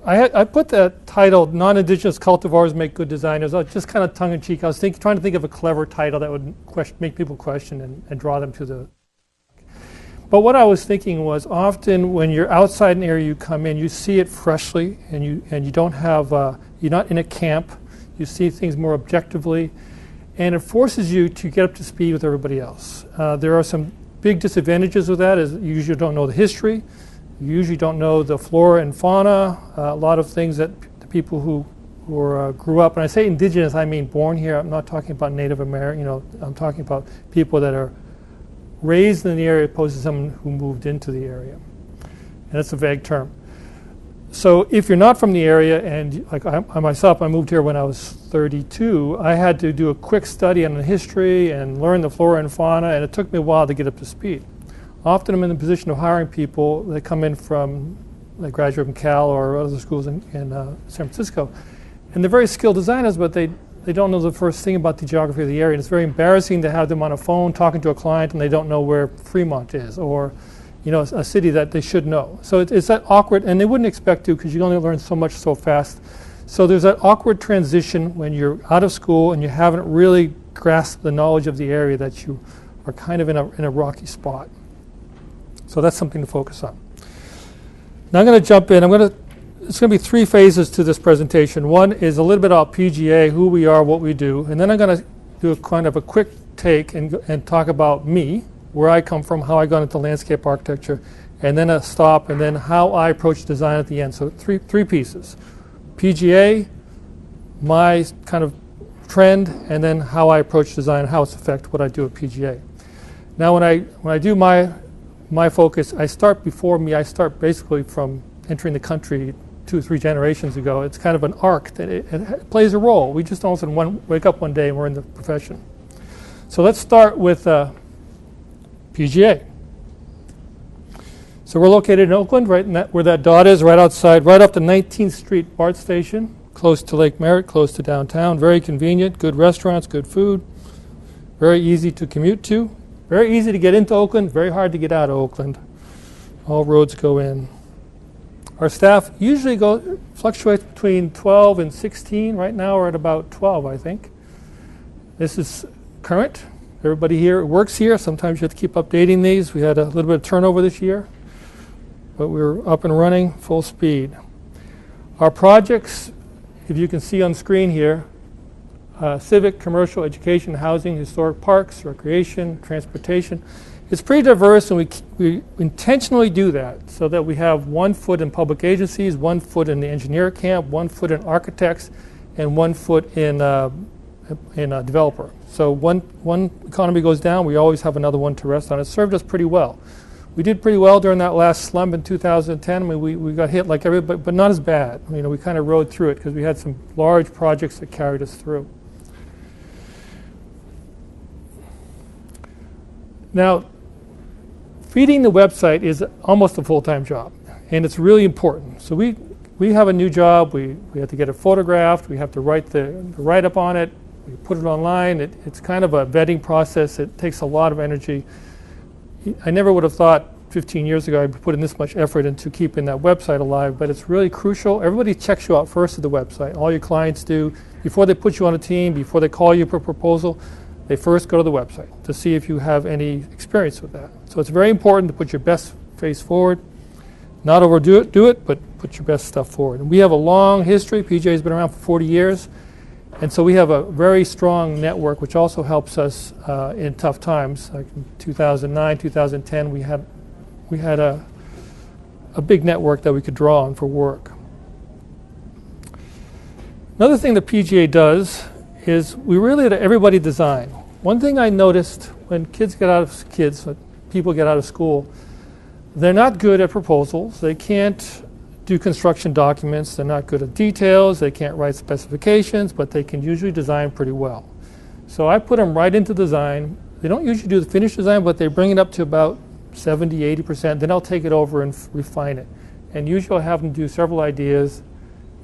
I put that title, Non-indigenous Cultivars Make Good Designers, just kind of tongue-in-cheek. I was trying to think of a clever title that would make people question and draw them to the... But what I was thinking was, often when you're outside an area, you come in, you see it freshly, and you don't have, you're not in a camp. You see things more objectively, and it forces you to get up to speed with everybody else. There are some big disadvantages with that, is you usually don't know the history. You usually don't know the flora and fauna, a lot of things that the people who grew up, and I say indigenous, I mean born here. I'm not talking about Native American, I'm talking about people that are raised in the area opposed to someone who moved into the area. And that's a vague term. So if you're not from the area, and like I myself, I moved here when I was 32, I had to do a quick study on the history and learn the flora and fauna, and it took me a while to get up to speed. Often I'm in the position of hiring people that come in from, like, graduate from Cal or other schools in San Francisco, and they're very skilled designers, but they don't know the first thing about the geography of the area, and it's very embarrassing to have them on a phone talking to a client and they don't know where Fremont is, or a city that they should know. So it's that awkward, and they wouldn't expect to, because you only learn so much so fast. So there's that awkward transition when you're out of school and you haven't really grasped the knowledge of the area, that you are kind of in a rocky spot. So that's something to focus on. Now I'm going to jump in. It's going to be 3 phases to this presentation. One is a little bit about PGA, who we are, what we do, and then I'm going to do a kind of a quick take and talk about me, where I come from, how I got into landscape architecture, and then a stop, and then how I approach design at the end. So three pieces: PGA, my kind of trend, and then how I approach design and how it's affected what I do at PGA. Now when I do my focus, I start basically from entering the country 2 or 3 generations ago. It's kind of an arc that it plays a role. We just all of a sudden wake up one day and we're in the profession. So let's start with PGA. So we're located in Oakland, right where that dot is, right outside, right off the 19th Street BART station, close to Lake Merritt, close to downtown, very convenient, good restaurants, good food, very easy to commute to, very easy to get into Oakland, very hard to get out of Oakland. All roads go in. Our staff usually fluctuates between 12 and 16. Right now we're at about 12, I think. This is current. Everybody here works here. Sometimes you have to keep updating these. We had a little bit of turnover this year, but we're up and running full speed. Our projects, if you can see on screen here, civic, commercial, education, housing, historic parks, recreation, transportation. It's pretty diverse, and we intentionally do that so that we have 1 foot in public agencies, 1 foot in the engineer camp, 1 foot in architects, and 1 foot in a developer. So one economy goes down, we always have another one to rest on. It served us pretty well. We did pretty well during that last slump in 2010. I mean, we got hit like everybody, but not as bad. We kind of rode through it because we had some large projects that carried us through. Now, feeding the website is almost a full-time job, and it's really important. So we have a new job. We have to get it photographed. We have to write the write-up on it. We put it online. It's kind of a vetting process. It takes a lot of energy. I never would have thought 15 years ago I'd be putting this much effort into keeping that website alive, but it's really crucial. Everybody checks you out first at the website. All your clients do. Before they put you on a team, before they call you for a proposal, they first go to the website to see if you have any experience with that. So it's very important to put your best face forward. Not overdo it, but put your best stuff forward. And we have a long history. PGA's been around for 40 years. And so we have a very strong network, which also helps us in tough times. Like in 2009, 2010, we had a big network that we could draw on for work. Another thing that PGA does is we really let everybody design. One thing I noticed when people get out of school, they're not good at proposals. They can't do construction documents. They're not good at details. They can't write specifications, but they can usually design pretty well. So I put them right into design. They don't usually do the finished design, but they bring it up to about 70, 80%. Then I'll take it over and refine it. And usually I'll have them do several ideas,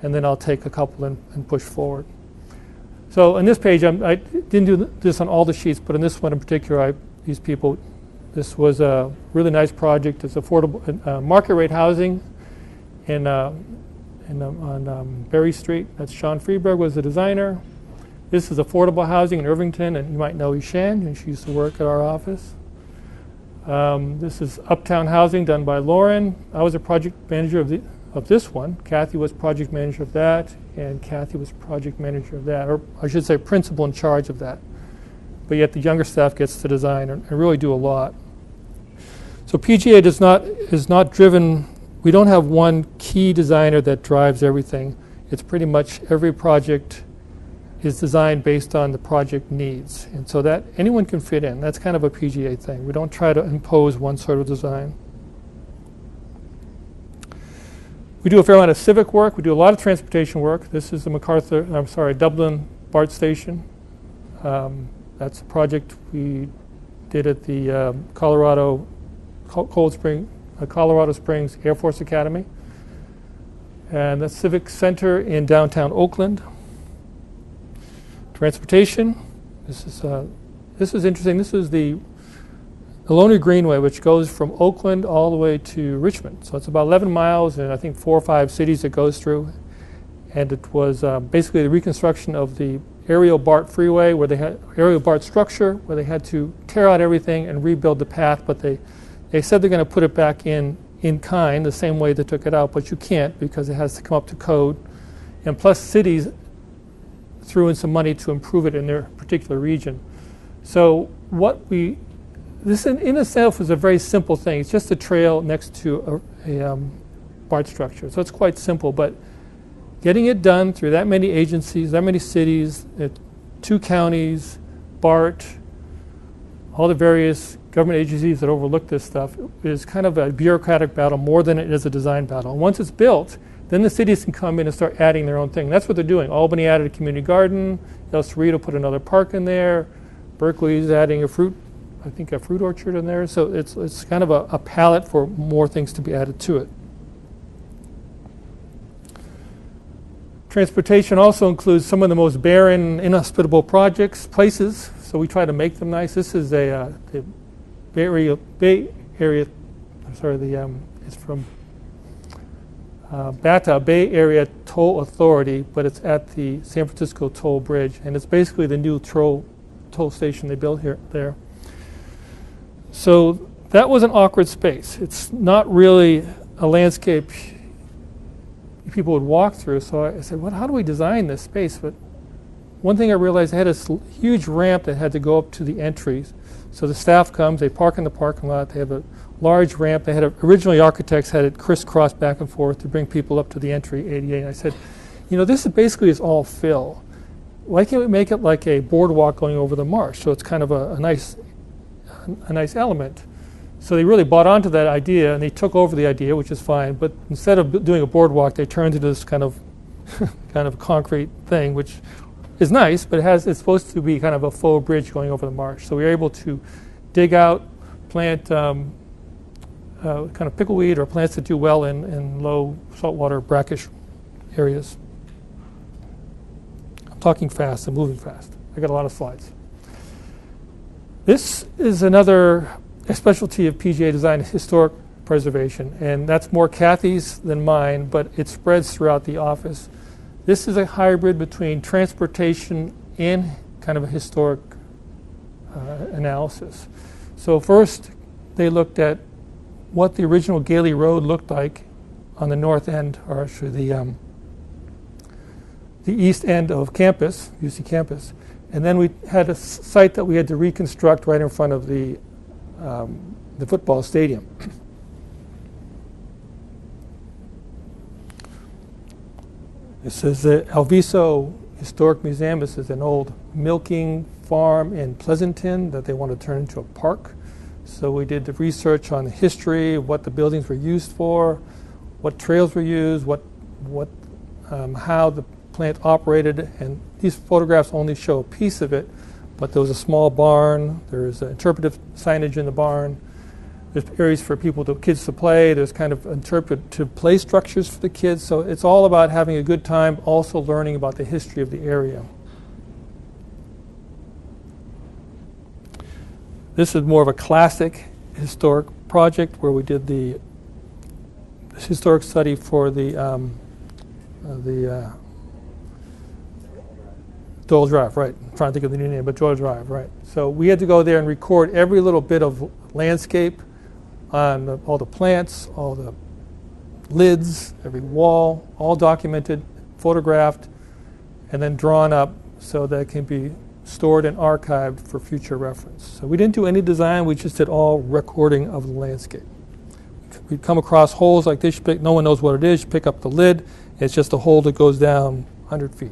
and then I'll take a couple and push forward. So on this page, I didn't do this on all the sheets, but in this one in particular, this was a really nice project. It's affordable market rate housing in on Berry Street. That's Sean Freeberg was the designer. This is affordable housing in Irvington, and you might know Ishan, and she used to work at our office. This is Uptown Housing done by Lauren. I was a project manager of this one. Kathy was project manager of that, and Kathy was project manager of that, or I should say principal in charge of that. But yet the younger staff gets to design and really do a lot. So PGA is not driven. We don't have one key designer that drives everything. It's pretty much every project is designed based on the project needs. And so that anyone can fit in. That's kind of a PGA thing. We don't try to impose one sort of design. We do a fair amount of civic work. We do a lot of transportation work. This is the Dublin BART station. That's a project we did at the Colorado Springs Air Force Academy. And the Civic Center in downtown Oakland. Transportation. This is interesting. This is the Ohlone Greenway, which goes from Oakland all the way to Richmond. So it's about 11 miles and I think 4 or 5 cities it goes through. And it was basically the reconstruction of the aerial BART freeway, where they had aerial BART structure, where they had to tear out everything and rebuild the path. But they said they're going to put it back in kind, the same way they took it out, but you can't because it has to come up to code. And plus cities threw in some money to improve it in their particular region. So this in itself is a very simple thing. It's just a trail next to a BART structure. So it's quite simple, but getting it done through that many agencies, that many cities, 2 counties, BART, all the various government agencies that overlook this stuff is kind of a bureaucratic battle more than it is a design battle. And once it's built, then the cities can come in and start adding their own thing. That's what they're doing. Albany added a community garden. El Cerrito put another park in there. Berkeley's adding a fruit orchard in there. So it's kind of a palette for more things to be added to it. Transportation also includes some of the most barren, inhospitable places. So we try to make them nice. This is the Bay Area. It's from BATA, Bay Area Toll Authority, but it's at the San Francisco Toll Bridge, and it's basically the new toll station they built there. So that was an awkward space. It's not really a landscape people would walk through. So I said, how do we design this space? But one thing I realized, I had this huge ramp that had to go up to the entries. So the staff comes, they park in the parking lot, they have a large ramp. They had originally architects had it crisscrossed back and forth to bring people up to the entry, ADA. And I said, this is all fill. Why can't we make it like a boardwalk going over the marsh? So it's kind of a nice element. So they really bought onto that idea, and they took over the idea, which is fine. But instead of doing a boardwalk, they turned into this kind of concrete thing, which is nice, but it's supposed to be kind of a faux bridge going over the marsh. So we were able to dig out, plant kind of pickleweed or plants that do well in low saltwater brackish areas. I'm talking fast, I'm moving fast. I got a lot of slides. This is a specialty of PGA design, historic preservation, and that's more Kathy's than mine, but it spreads throughout the office. This is a hybrid between transportation and kind of a historic analysis. So first, they looked at what the original Gailey Road looked like on the north end, or actually the east end of campus, UC campus. And then we had a site that we had to reconstruct right in front of the football stadium. This is the Alviso Historic Museum. This is an old milking farm in Pleasanton that they want to turn into a park. So we did the research on the history, what the buildings were used for, what trails were used, how the plant operated, and these photographs only show a piece of it, but there was a small barn, there's interpretive signage in the barn, there's areas for kids to play, there's kind of interpretive play structures for the kids, so it's all about having a good time, also learning about the history of the area. This is more of a classic historic project where we did the historic study for the the Doyle Drive, right. I'm trying to think of the new name, but Doyle Drive, right. So we had to go there and record every little bit of landscape on all the plants, all the lids, every wall, all documented, photographed, and then drawn up so that it can be stored and archived for future reference. So we didn't do any design, we just did all recording of the landscape. We'd come across holes like this, no one knows what it is, you pick up the lid, it's just a hole that goes down 100 feet.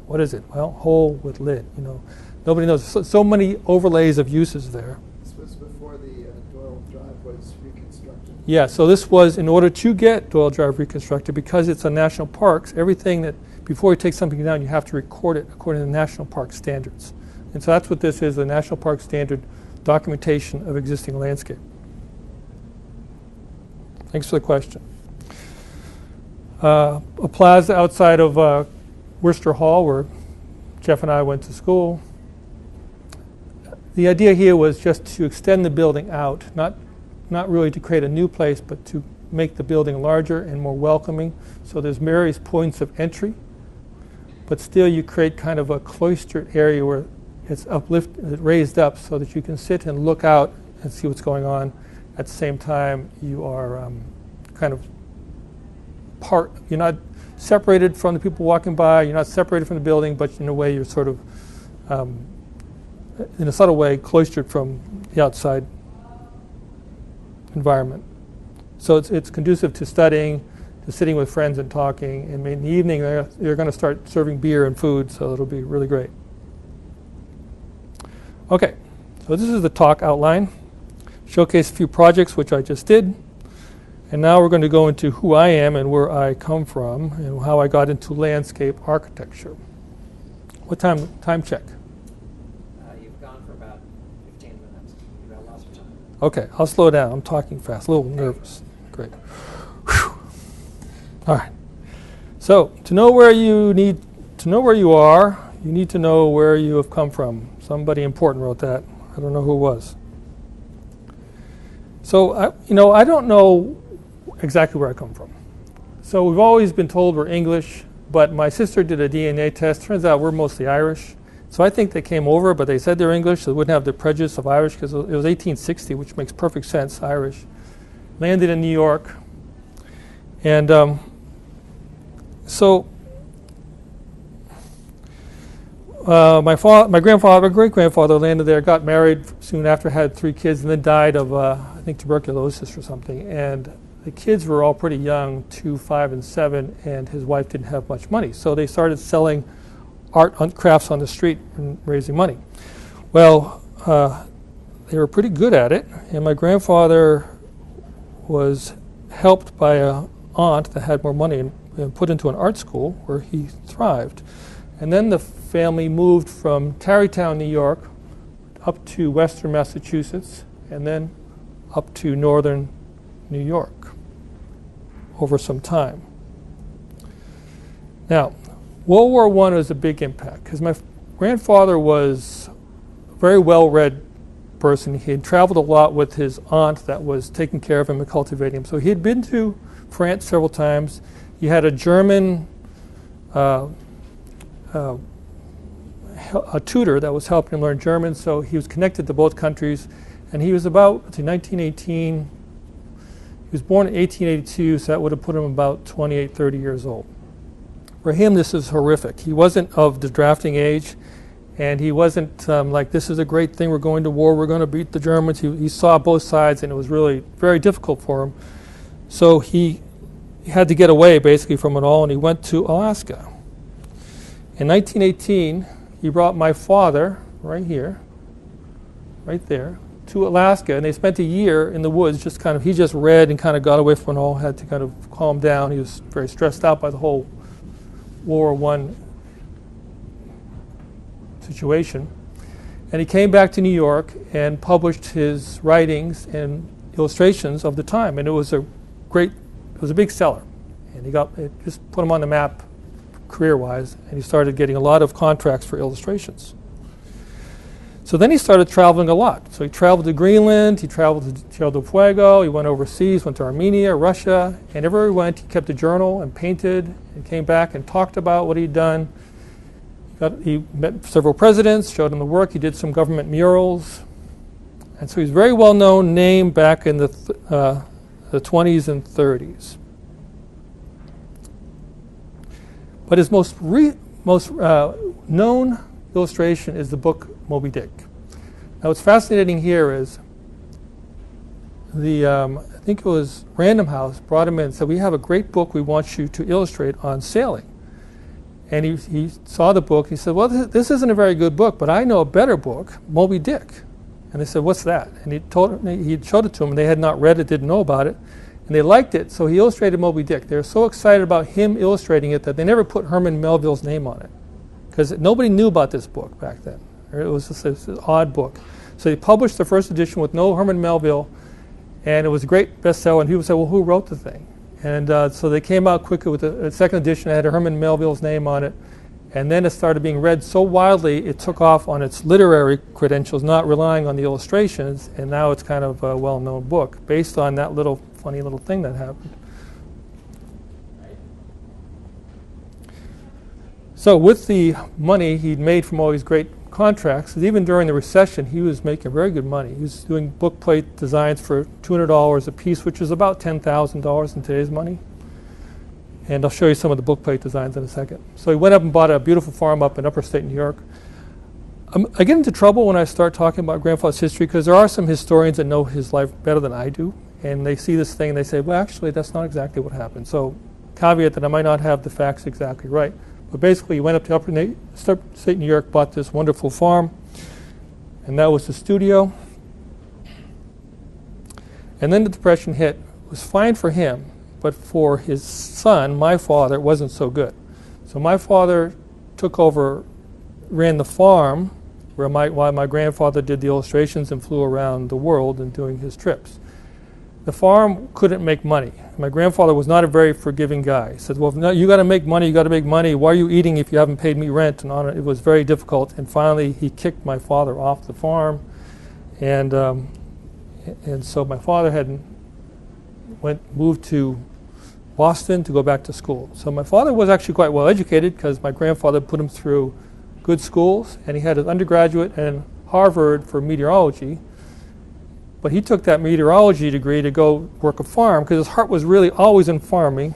What is it? Well, hole with lid, you know. Nobody knows. So many overlays of uses there. This was before the Doyle Drive was reconstructed. Yeah, so this was in order to get Doyle Drive reconstructed, because it's a national parks, everything that, before you take something down, you have to record it according to the national park standards. And so that's what this is, the national park standard documentation of existing landscape. Thanks for the question. A plaza outside of Worcester Hall, where Jeff and I went to school. The idea here was just to extend the building out, not really to create a new place, but to make the building larger and more welcoming. So there's various points of entry, but still you create kind of a cloistered area where it's uplifted, raised up, so that you can sit and look out and see what's going on. At the same time, you are kind of part. You're not separated from the people walking by. You're not separated from the building, but in a way you're sort of, in a subtle way, cloistered from the outside environment. So it's conducive to studying, to sitting with friends and talking. And in the evening, they're going to start serving beer and food, so it'll be really great. Okay, so this is the talk outline. Showcase a few projects, which I just did. And now we're going to go into who I am and where I come from and how I got into landscape architecture. What time check? You've gone for about 15 minutes. You've got lots of time. Okay, I'll slow down. I'm talking fast, a little nervous. Great. Whew. All right. So to know where you are, you need to know where you have come from. Somebody important wrote that. I don't know who it was. So I don't know exactly where I come from. So we've always been told we're English, but my sister did a DNA test. Turns out we're mostly Irish. So I think they came over, but they said they're English, so they wouldn't have the prejudice of Irish, because it was 1860, which makes perfect sense, Irish. Landed in New York. And my great-grandfather landed there, got married soon after, had 3 kids, and then died of, I think, tuberculosis or something. And the kids were all pretty young, 2, 5, and 7, and his wife didn't have much money. So they started selling art crafts on the street and raising money. Well, they were pretty good at it, and my grandfather was helped by an aunt that had more money and put into an art school where he thrived. And then the family moved from Tarrytown, New York, up to Western Massachusetts, and then up to northern New York over some time. Now, World War I was a big impact, because my grandfather was a very well-read person. He had traveled a lot with his aunt that was taking care of him and cultivating him. So he had been to France several times. He had a German a tutor that was helping him learn German, so he was connected to both countries. And he was about, 1918, he was born in 1882, so that would have put him about 28, 30 years old. For him, this is horrific. He wasn't of the drafting age, and he wasn't like, this is a great thing, we're going to war, we're going to beat the Germans. He saw both sides, and it was really very difficult for him. So he had to get away, basically, from it all, and he went to Alaska. In 1918, he brought my father, right here, right there, to Alaska, and they spent a year in the woods, he just read and kind of got away from it all, had to kind of calm down. He was very stressed out by the whole World War I situation. And he came back to New York and published his writings and illustrations of the time, and it was a big seller. And it just put him on the map career-wise, and he started getting a lot of contracts for illustrations. So then he started traveling a lot. So he traveled to Greenland, he traveled to Tierra del Fuego, he went overseas, went to Armenia, Russia, and everywhere he went, he kept a journal and painted and came back and talked about what he'd done. He met several presidents, showed them the work, he did some government murals. And so he's a very well-known name back in the 20s and 30s. But his most known illustration is the book Moby Dick. Now what's fascinating here is I think it was Random House brought him in and said, we have a great book we want you to illustrate on sailing. And he saw the book, he said, well, this isn't a very good book, but I know a better book, Moby Dick. And they said, what's that? And he showed it to them, and they had not read it, didn't know about it. And they liked it, so he illustrated Moby Dick. They were so excited about him illustrating it that they never put Herman Melville's name on it, because nobody knew about this book back then. It was just an odd book. So they published the first edition with no Herman Melville, and it was a great bestseller. And people said, well, who wrote the thing? And so they came out quickly with a second edition that had Herman Melville's name on it. And then it started being read so widely, it took off on its literary credentials, not relying on the illustrations. And now it's kind of a well-known book based on that little funny little thing that happened. So with the money he'd made from all these great contracts, even during the recession, he was making very good money. He was doing book plate designs for $200 a piece, which is about $10,000 in today's money. And I'll show you some of the book plate designs in a second. So he went up and bought a beautiful farm up in upstate New York. I get into trouble when I start talking about grandfather's history, because there are some historians that know his life better than I do. And they see this thing and they say, well, actually, that's not exactly what happened. So caveat that I might not have the facts exactly right. But basically, he went up to upstate New York, bought this wonderful farm, and that was the studio. And then the Depression hit. It was fine for him, but for his son, my father, it wasn't so good. So my father took over, ran the farm, while my grandfather did the illustrations and flew around the world and doing his trips. The farm couldn't make money. My grandfather was not a very forgiving guy. He said, well, no, you got to make money, you got to make money. Why are you eating if you haven't paid me rent? And on it was very difficult. And finally, he kicked my father off the farm. And so my father moved to Boston to go back to school. So my father was actually quite well educated, because my grandfather put him through good schools, and he had his undergraduate and Harvard for meteorology. But he took that meteorology degree to go work a farm, because his heart was really always in farming.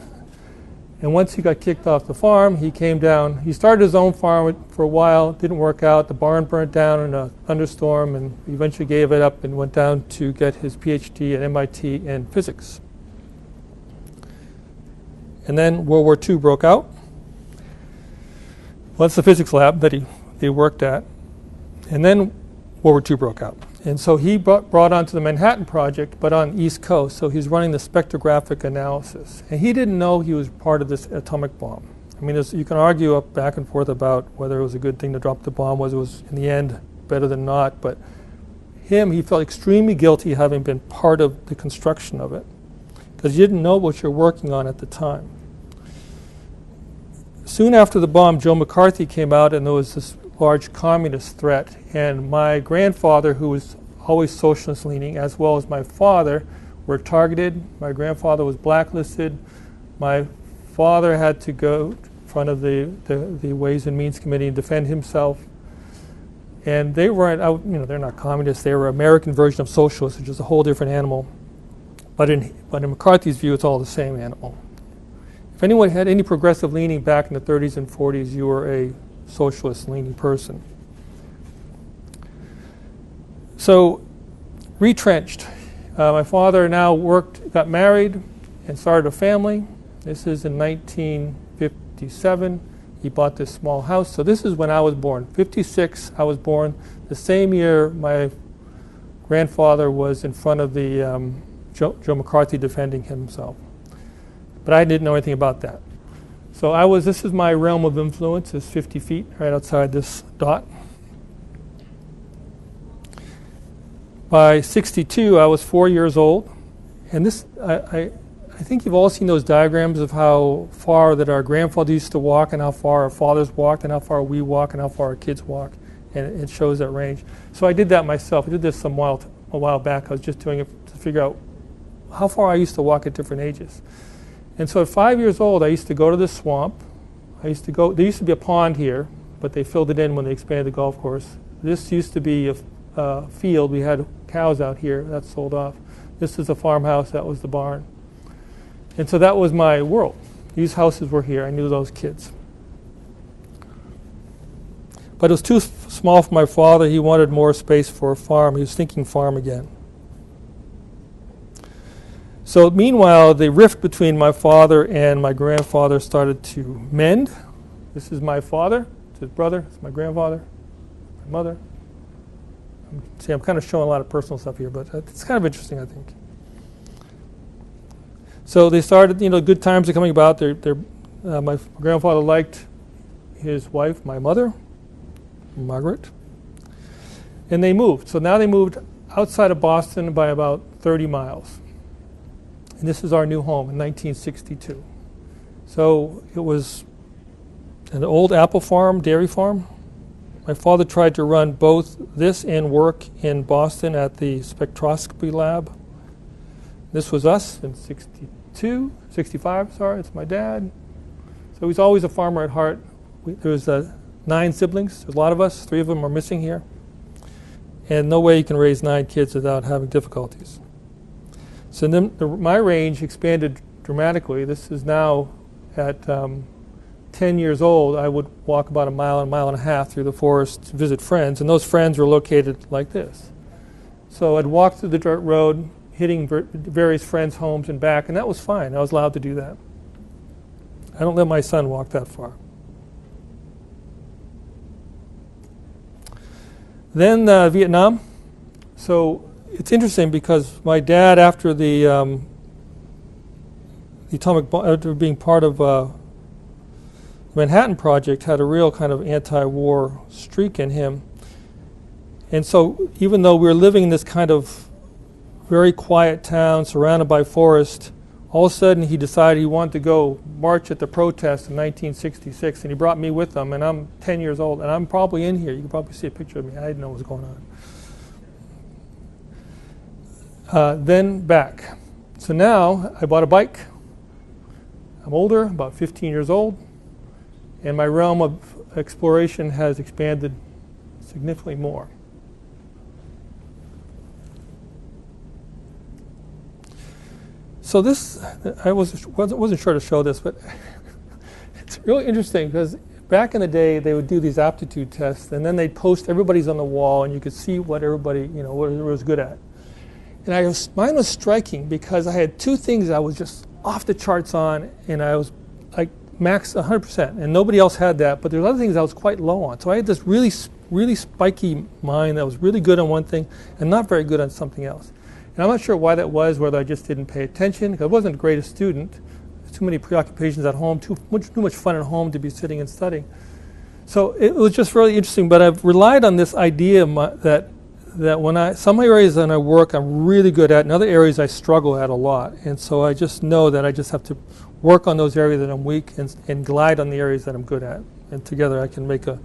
And once he got kicked off the farm, he came down. He started his own farm for a while, didn't work out. The barn burnt down in a thunderstorm, and he eventually gave it up and went down to get his PhD at MIT in physics. And then World War II broke out. Well, that's the physics lab that he worked at. And then World War II broke out. And so he brought onto the Manhattan Project, but on the East Coast. So he's running the spectrographic analysis. And he didn't know he was part of this atomic bomb. I mean, you can argue up back and forth about whether it was a good thing to drop the bomb, whether it was, in the end, better than not. But he felt extremely guilty having been part of the construction of it, because you didn't know what you're working on at the time. Soon after the bomb, Joe McCarthy came out, and there was this large communist threat. And my grandfather, who was always socialist leaning, as well as my father, were targeted. My grandfather was blacklisted. My father had to go in front of the Ways and Means Committee and defend himself. And they weren't, they're not communists. They were an American version of socialists, which is a whole different animal. But in McCarthy's view, it's all the same animal. If anyone had any progressive leaning back in the 30s and 40s, you were a socialist leaning person. So, retrenched. My father now got married and started a family. This is in 1957. He bought this small house. So this is when I was born. 56, I was born. The same year my grandfather was in front of the Joe McCarthy defending himself. But I didn't know anything about that. So this is my realm of influence, is 50 feet right outside this dot. By 62, I was 4 years old. And this, I think you've all seen those diagrams of how far that our grandfathers used to walk and how far our fathers walked and how far we walk and how far our kids walk. and it shows that range. So I did that myself. I did this a while back. I was just doing it to figure out how far I used to walk at different ages. And so at 5 years old, I used to go to the swamp. There used to be a pond here, but they filled it in when they expanded the golf course. This used to be a field. We had cows out here. That sold off. This is a farmhouse. That was the barn. And so that was my world. These houses were here. I knew those kids. But it was too small for my father. He wanted more space for a farm. He was thinking farm again. So meanwhile, the rift between my father and my grandfather started to mend. This is my father. It's his brother. It's my grandfather. My mother. See, I'm kind of showing a lot of personal stuff here, but it's kind of interesting, I think. So they started, good times are coming about. My grandfather liked his wife, my mother, Margaret, and they moved. So now they moved outside of Boston by about 30 miles. And this is our new home in 1962. So it was an old apple farm, dairy farm. My father tried to run both this and work in Boston at the spectroscopy lab. This was us in 65, it's my dad. So he's always a farmer at heart. There was 9 siblings, there's a lot of us, 3 of them are missing here. And no way you can raise 9 kids without having difficulties. So then my range expanded dramatically. This is now at 10 years old, I would walk about a mile and a half through the forest to visit friends, and those friends were located like this. So I'd walk through the dirt road, hitting various friends' homes and back, and that was fine. I was allowed to do that. I don't let my son walk that far. Then Vietnam. So it's interesting because my dad, after the atomic bomb, after being part of the Manhattan Project, had a real kind of anti-war streak in him. And so even though we were living in this kind of very quiet town surrounded by forest, all of a sudden he decided he wanted to go march at the protest in 1966, and he brought me with him, and I'm 10 years old, and I'm probably in here. You can probably see a picture of me. I didn't know what was going on. Then back. So now I bought a bike. I'm older, about 15 years old, and my realm of exploration has expanded significantly more. So this, I wasn't sure to show this, but it's really interesting because back in the day they would do these aptitude tests, and then they'd post everybody's on the wall, and you could see what everybody, what everybody was good at. And mine was striking because I had 2 things I was just off the charts on, and I was like max 100%, and nobody else had that. But there's other things I was quite low on. So I had this really, really spiky mind that was really good on one thing and not very good on something else. And I'm not sure why that was, whether I just didn't pay attention, because I wasn't the greatest student. Too many preoccupations at home, too much fun at home to be sitting and studying. So it was just really interesting, but I've relied on this idea that when some areas that I work I'm really good at, and other areas I struggle at a lot. And so I just know that I just have to work on those areas that I'm weak and glide on the areas that I'm good at. And together I can make a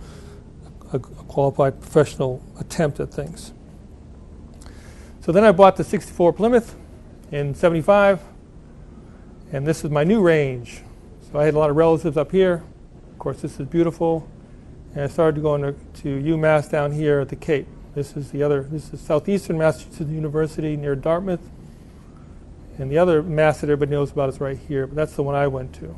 qualified professional attempt at things. So then I bought the 64 Plymouth in 75, and this is my new range. So I had a lot of relatives up here. Of course, this is beautiful. And I started going to UMass down here at the Cape. This is Southeastern Massachusetts University near Dartmouth. And the other Mass that everybody knows about is right here, but that's the one I went to.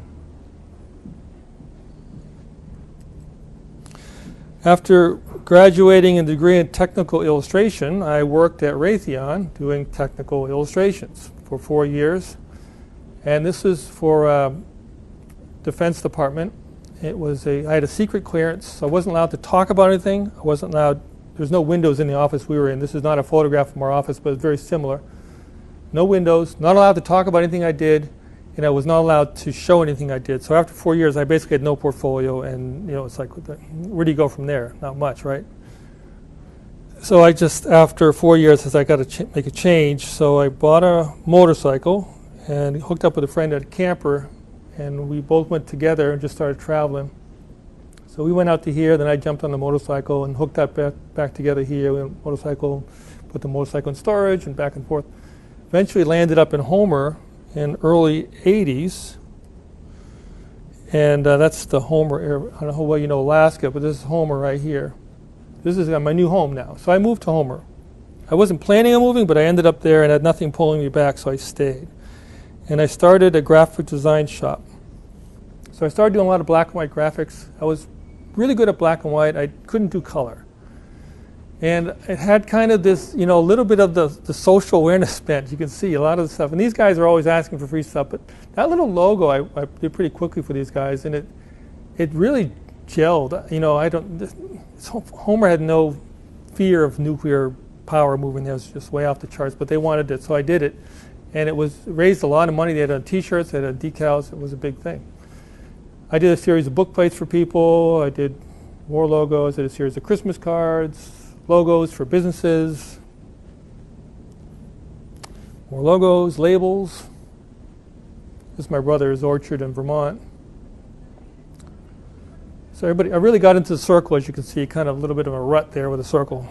After graduating a degree in technical illustration, I worked at Raytheon doing technical illustrations for 4 years. And this was for Defense Department. I had a secret clearance, so I wasn't allowed to talk about anything. There's no windows in the office we were in. This is not a photograph from our office, but it's very similar. No windows, not allowed to talk about anything I did, and I was not allowed to show anything I did. So after 4 years, I basically had no portfolio, and it's like, where do you go from there? Not much, right? So after 4 years, I got to make a change. So I bought a motorcycle and hooked up with a friend at a camper, and we both went together and just started traveling. So we went out to here, then I jumped on the motorcycle and hooked that back together here. We went motorcycle, put the motorcycle in storage and back and forth. Eventually landed up in Homer in early 80s. And that's the Homer area. I don't know how well you know Alaska, but this is Homer right here. This is my new home now. So I moved to Homer. I wasn't planning on moving, but I ended up there and had nothing pulling me back, so I stayed. And I started a graphic design shop. So I started doing a lot of black and white graphics. I was really good at black and white. I couldn't do color. And it had kind of this, a little bit of the social awareness bent. You can see a lot of the stuff. And these guys are always asking for free stuff. But that little logo I did pretty quickly for these guys. And it really gelled. Homer had no fear of nuclear power moving there. It was just way off the charts. But they wanted it, so I did it. And it raised a lot of money. They had T-shirts, they had decals. It was a big thing. I did a series of book plates for people. I did more logos. I did a series of Christmas cards. Logos for businesses, more logos, labels. This is my brother's orchard in Vermont. So I really got into the circle, as you can see, kind of a little bit of a rut there with a circle.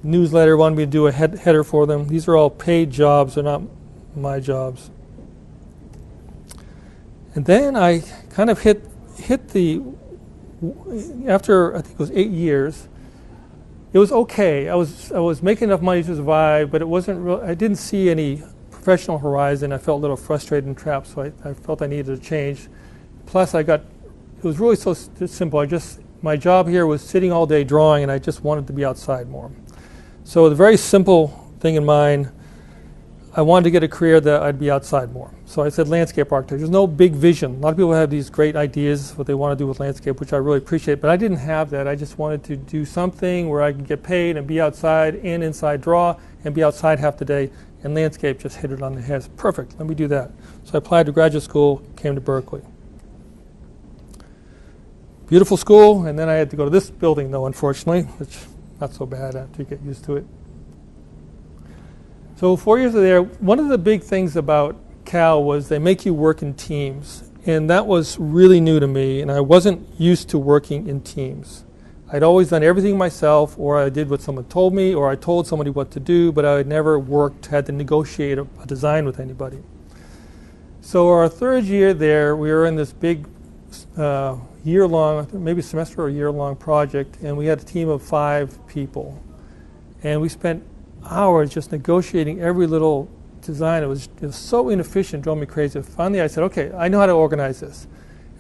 Newsletter wanted me to do a header for them. These are all paid jobs, they're not my jobs. And then I kind of hit after I think it was 8 years. It was okay. I was making enough money to survive, but it wasn't real. I didn't see any professional horizon. I felt a little frustrated and trapped, so I felt I needed a change. Plus, it was really so simple. My job here was sitting all day drawing, and I just wanted to be outside more. So with a very simple thing in mind, I wanted to get a career that I'd be outside more. So I said landscape architect. There's no big vision. A lot of people have these great ideas, what they want to do with landscape, which I really appreciate, but I didn't have that. I just wanted to do something where I could get paid and be outside and inside draw and be outside half the day, and landscape just hit it on the head. Perfect, let me do that. So I applied to graduate school, came to Berkeley. Beautiful school, and then I had to go to this building though, unfortunately, which not so bad after you get used to it. So 4 years there, one of the big things about Cal was they make you work in teams. And that was really new to me, and I wasn't used to working in teams. I'd always done everything myself, or I did what someone told me, or I told somebody what to do, but I had never had to negotiate a design with anybody. So our third year there, we were in this big year-long, maybe semester or year-long project, and we had a team of 5 people. And we spent hours just negotiating every little design. It was so inefficient, drove me crazy. Finally, I said, okay, I know how to organize this.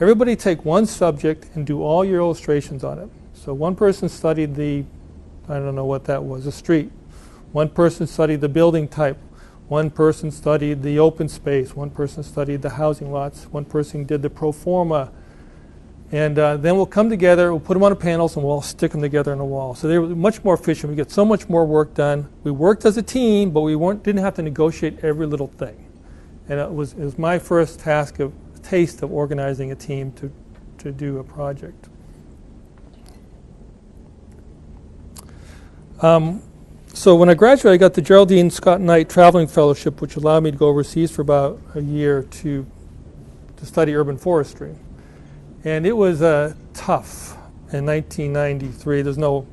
Everybody take one subject and do all your illustrations on it. So one person studied I don't know what that was, a street. One person studied the building type. One person studied the open space. One person studied the housing lots. One person did the pro forma. And then we'll come together, we'll put them on panels, and we'll all stick them together on a wall. So they were much more efficient. We get so much more work done. We worked as a team, but we didn't have to negotiate every little thing. And it was my first taste of organizing a team to do a project. So when I graduated, I got the Geraldine Scott Knight Traveling Fellowship, which allowed me to go overseas for about a year to study urban forestry. And it was tough in 1993. There's no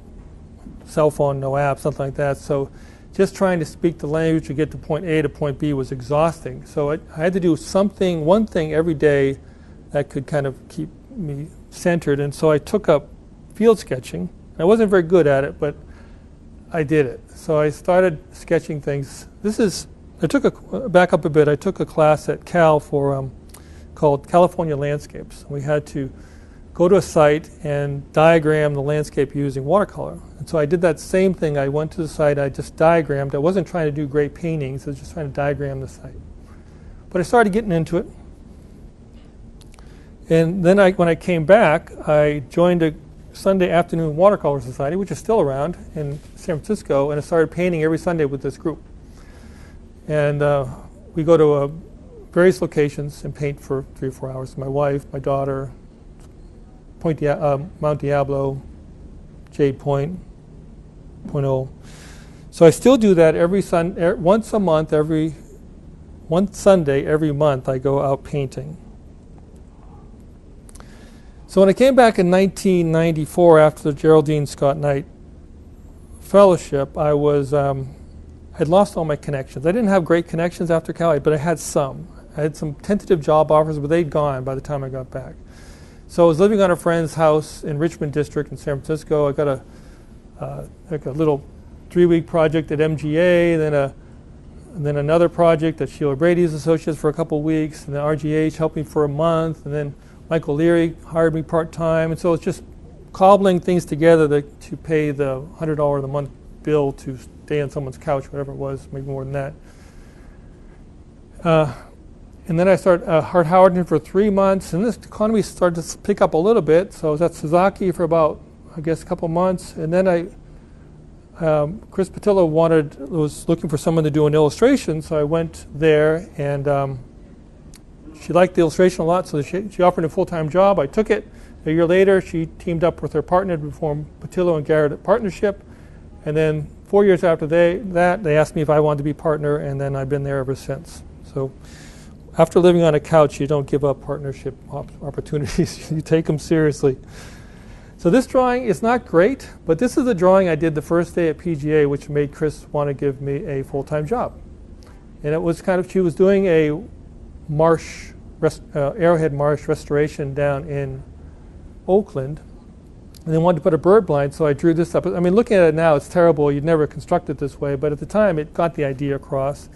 cell phone, no app, something like that. So just trying to speak the language to get to point A to point B was exhausting. So I had to do one thing every day that could kind of keep me centered. And so I took up field sketching. I wasn't very good at it, but I did it. So I started sketching things. Back up a bit, I took a class at Cal called California Landscapes. We had to go to a site and diagram the landscape using watercolor. And so I did that same thing. I went to the site, I just diagrammed. I wasn't trying to do great paintings, I was just trying to diagram the site. But I started getting into it. And then when I came back, I joined a Sunday afternoon Watercolor Society, which is still around in San Francisco, and I started painting every Sunday with this group. And we go to various locations and paint for 3 or 4 hours. My wife, my daughter, Mount Diablo, Jade Point, Point O. So I still do that once a month, one Sunday every month I go out painting. So when I came back in 1994 after the Geraldine Scott Knight Fellowship, I was I'd lost all my connections. I didn't have great connections after Cal, but I had some. I had some tentative job offers, but they'd gone by the time I got back. So I was living on a friend's house in Richmond District in San Francisco. I got a little 3-week project at MGA, then another project at Sheila Brady's Associates for a couple of weeks, and then RGH helped me for a month, and then Michael Leary hired me part-time. And so it's just cobbling things together to pay the $100 a month bill to stay on someone's couch, whatever it was, maybe more than that. And then I started Howard for 3 months, and this economy started to pick up a little bit. So I was at Suzaki for about, I guess, a couple months, and then Chris Patillo was looking for someone to do an illustration, so I went there, and she liked the illustration a lot, so she offered me a full-time job. I took it. A year later, she teamed up with her partner to form Patillo and Garrett Partnership, and then 4 years after they asked me if I wanted to be partner, and then I've been there ever since. So after living on a couch, you don't give up partnership opportunities. You take them seriously. So this drawing is not great, but this is the drawing I did the first day at PGA, which made Chris want to give me a full-time job. And it was she was doing a marsh, Arrowhead Marsh restoration down in Oakland, and they wanted to put a bird blind, so I drew this up. I mean, looking at it now, it's terrible. You'd never construct it this way, but at the time, it got the idea across.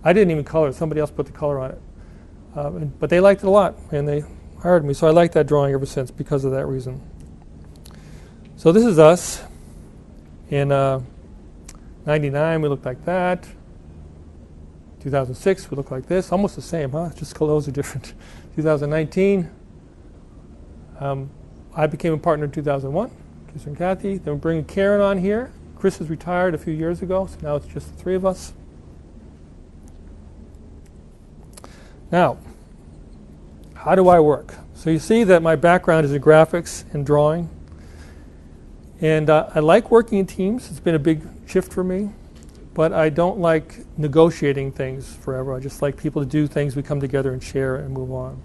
I didn't even color it. Somebody else put the color on it. But they liked it a lot, and they hired me. So I like that drawing ever since because of that reason. So this is us. In 99, we looked like that. 2006, we look like this. Almost the same, huh? Just clothes are different. 2019, I became a partner in 2001, Chris and Kathy. Then we're bringing Karen on here. Chris has retired a few years ago, so now it's just the three of us. Now, how do I work? So you see that my background is in graphics and drawing. And I like working in teams. It's been a big shift for me. But I don't like negotiating things forever. I just like people to do things, we come together and share and move on.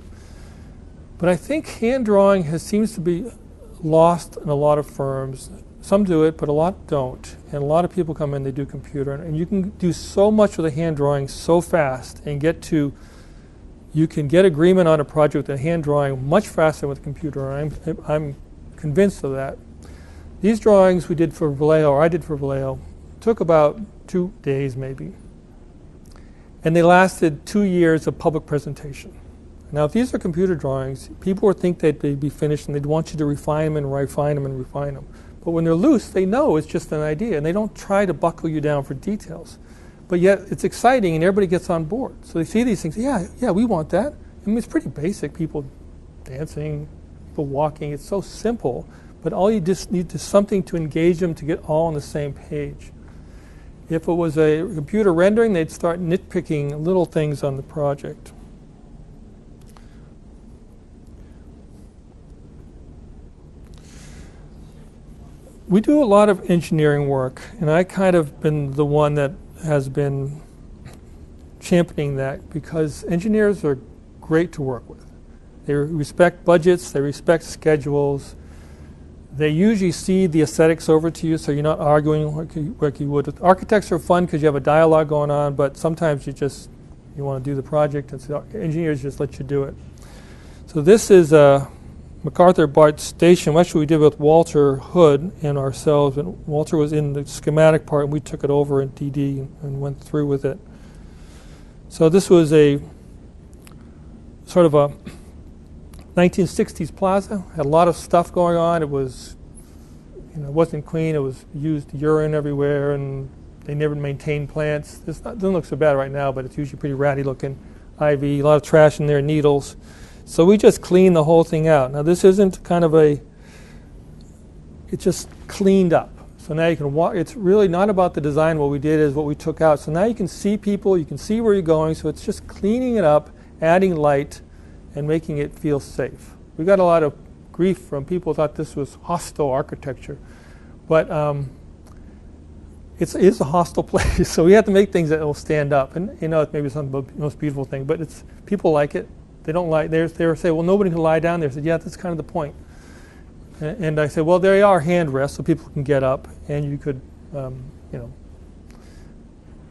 But I think hand drawing seems to be lost in a lot of firms. Some do it, but a lot don't. And a lot of people come in, they do computer. And you can do so much with a hand drawing so fast and you can get agreement on a project with a hand drawing much faster with a computer. I'm convinced of that. These drawings we did for Vallejo, or I did for Vallejo, took about 2 days maybe. And they lasted 2 years of public presentation. Now, if these are computer drawings, people would think that they'd be finished and they'd want you to refine them and refine them and refine them. But when they're loose, they know it's just an idea, and they don't try to buckle you down for details. But yet, it's exciting, and everybody gets on board. So they see these things, yeah, we want that. I mean, it's pretty basic, people dancing, people walking. It's so simple, but all you just need is something to engage them to get all on the same page. If it was a computer rendering, they'd start nitpicking little things on the project. We do a lot of engineering work, and I kind of been the one that has been championing that because engineers are great to work with. They respect budgets, they respect schedules. They usually see the aesthetics over to you, so you're not arguing like you would. Architects are fun because you have a dialogue going on, but sometimes you want to do the project, and so engineers just let you do it. So this is MacArthur BART Station. Actually, we did with Walter Hood and ourselves, and Walter was in the schematic part, and we took it over in DD and went through with it. So this was a sort of a 1960s plaza. Had a lot of stuff going on. It was, it wasn't clean. It was used urine everywhere, and they never maintained plants. Doesn't look so bad right now, but it's usually pretty ratty looking. Ivy, a lot of trash in there, needles. So we just cleaned the whole thing out. Now this isn't it's just cleaned up. So now you can walk. It's really not about the design. What we did is what we took out. So now you can see people, you can see where you're going. So it's just cleaning it up, adding light, and making it feel safe. We got a lot of grief from people who thought this was hostile architecture. But it is a hostile place. So we have to make things that will stand up. And maybe it's not the most beautiful thing, but people like it. They don't lie. They say, well, nobody can lie down there. I said, yeah, that's kind of the point. And I said, well, there are hand rests so people can get up, and you could,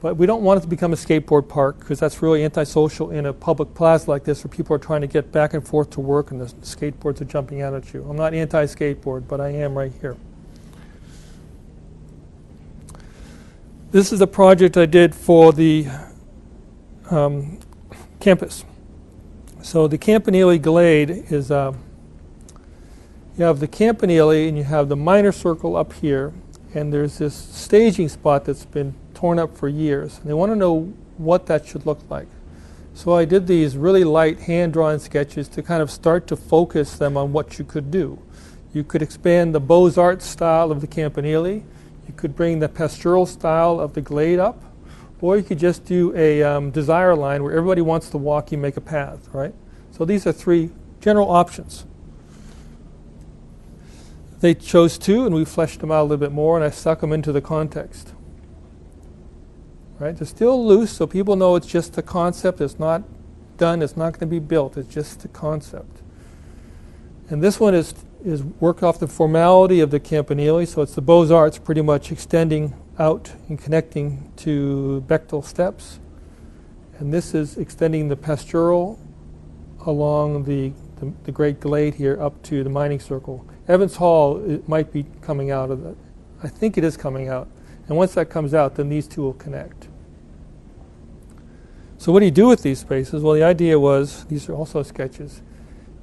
But we don't want it to become a skateboard park because that's really antisocial in a public plaza like this where people are trying to get back and forth to work and the skateboards are jumping out at you. I'm not anti-skateboard, but I am right here. This is a project I did for the campus. So the Campanile Glade is, you have the Campanile and you have the minor circle up here, and there's this staging spot that's been torn up for years. And they want to know what that should look like. So I did these really light hand-drawn sketches to kind of start to focus them on what you could do. You could expand the Beaux-Arts style of the Campanile. You could bring the pastoral style of the glade up. Or you could just do a desire line where everybody wants to walk, you make a path, right? So these are three general options. They chose two, and we fleshed them out a little bit more, and I stuck them into the context. Right? They're still loose, so people know it's just a concept. It's not done. It's not going to be built. It's just a concept. And this one is worked off the formality of the Campanile, so it's the Beaux-Arts pretty much extending out and connecting to Bechtel steps. And this is extending the pastoral along the Great Glade here up to the mining circle. Evans Hall, it might be coming out of that. I think it is coming out. And once that comes out, then these two will connect. So what do you do with these spaces? Well, the idea was, these are also sketches.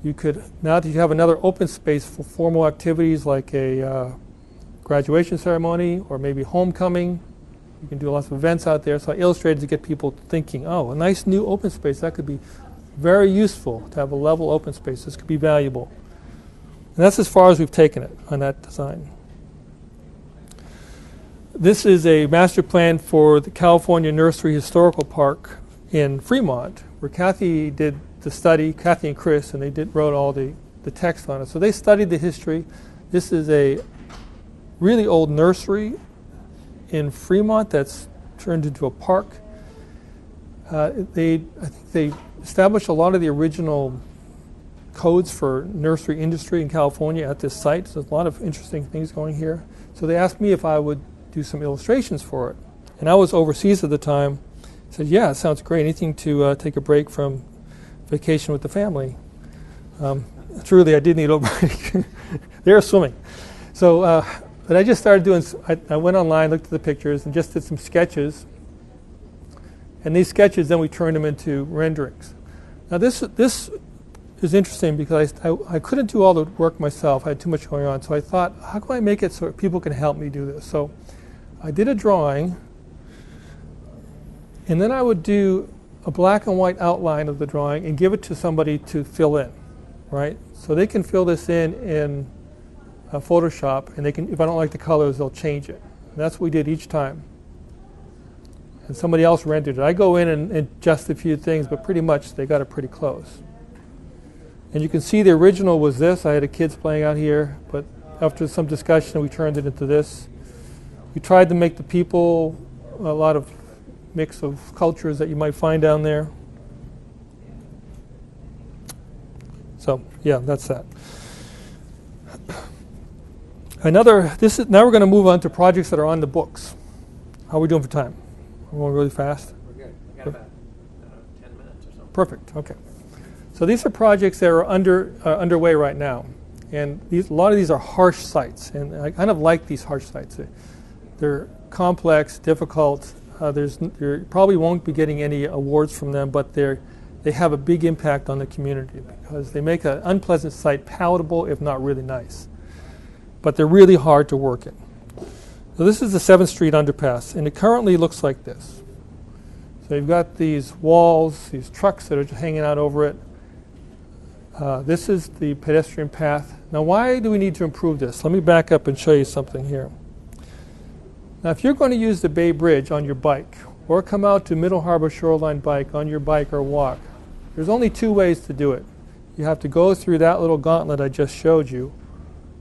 You could, now that you have another open space for formal activities like a graduation ceremony or maybe homecoming, you can do lots of events out there. So I illustrated to get people thinking, oh, a nice new open space, that could be very useful to have a level open space. This could be valuable. And that's as far as we've taken it on that design. This is a master plan for the California Nursery Historical Park in Fremont, where Kathy did the study, Kathy and Chris, and they wrote all the text on it. So they studied the history. This is a really old nursery in Fremont that's turned into a park. I think they established a lot of the original codes for nursery industry in California at this site. So there's a lot of interesting things going here. So they asked me if I would do some illustrations for it. And I was overseas at the time. I said, yeah, it sounds great. Anything to take a break from vacation with the family. Truly, I did need a break. They were swimming. So, but I just started doing, I went online, looked at the pictures, and just did some sketches. And these sketches, then we turned them into renderings. Now this is interesting because I couldn't do all the work myself. I had too much going on. So I thought, how can I make it so people can help me do this? So I did a drawing, and then I would do a black and white outline of the drawing and give it to somebody to fill in, right? So they can fill this in Photoshop, and they can, if I don't like the colors, they'll change it. And that's what we did each time. And somebody else rendered it. I go in and adjust a few things, but pretty much they got it pretty close. And you can see the original was this. I had the kids playing out here, but after some discussion, we turned it into this. We tried to make the people a lot of mix of cultures that you might find down there. So, yeah, that's that. Now we're going to move on to projects that are on the books. How are we doing for time? We're going really fast? We're good. We got about 10 minutes or so. Perfect, okay. So these are projects that are underway right now. And a lot of these are harsh sites. And I kind of like these harsh sites. They're complex, difficult. You probably won't be getting any awards from them, but they have a big impact on the community because they make an unpleasant site palatable, if not really nice. But they're really hard to work in. So this is the 7th Street underpass, and it currently looks like this. So you've got these walls, these trucks that are just hanging out over it. This is the pedestrian path. Now, why do we need to improve this? Let me back up and show you something here. Now, if you're going to use the Bay Bridge on your bike, or come out to Middle Harbor Shoreline bike on your bike or walk, there's only two ways to do it. You have to go through that little gauntlet I just showed you.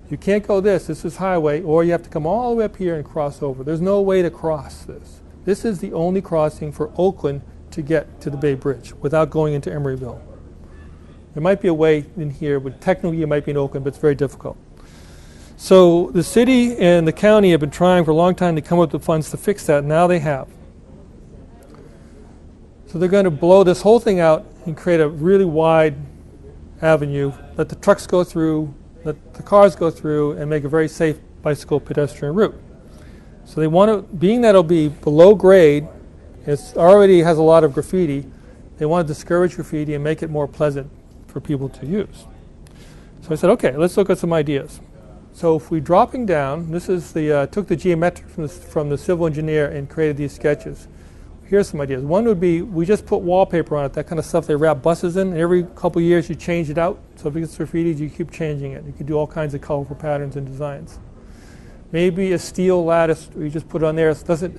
You can't go this is highway, or you have to come all the way up here and cross over. There's no way to cross this. This is the only crossing for Oakland to get to the Bay Bridge without going into Emeryville. There might be a way in here, but technically it might be in Oakland, but it's very difficult. So the city and the county have been trying for a long time to come up with the funds to fix that. Now they have. So they're going to blow this whole thing out and create a really wide avenue, let the trucks go through, let the cars go through, and make a very safe bicycle pedestrian route. So they want to, being that it'll be below grade, it already has a lot of graffiti, they want to discourage graffiti and make it more pleasant for people to use. So I said, okay, let's look at some ideas. So if we're dropping down, this is the, took the geometric from the civil engineer and created these sketches. Here's some ideas. One would be, we just put wallpaper on it, that kind of stuff they wrap buses in, and every couple of years you change it out. So if it gets graffitied, you keep changing it. You can do all kinds of colorful patterns and designs. Maybe a steel lattice, where you just put it on there. It doesn't,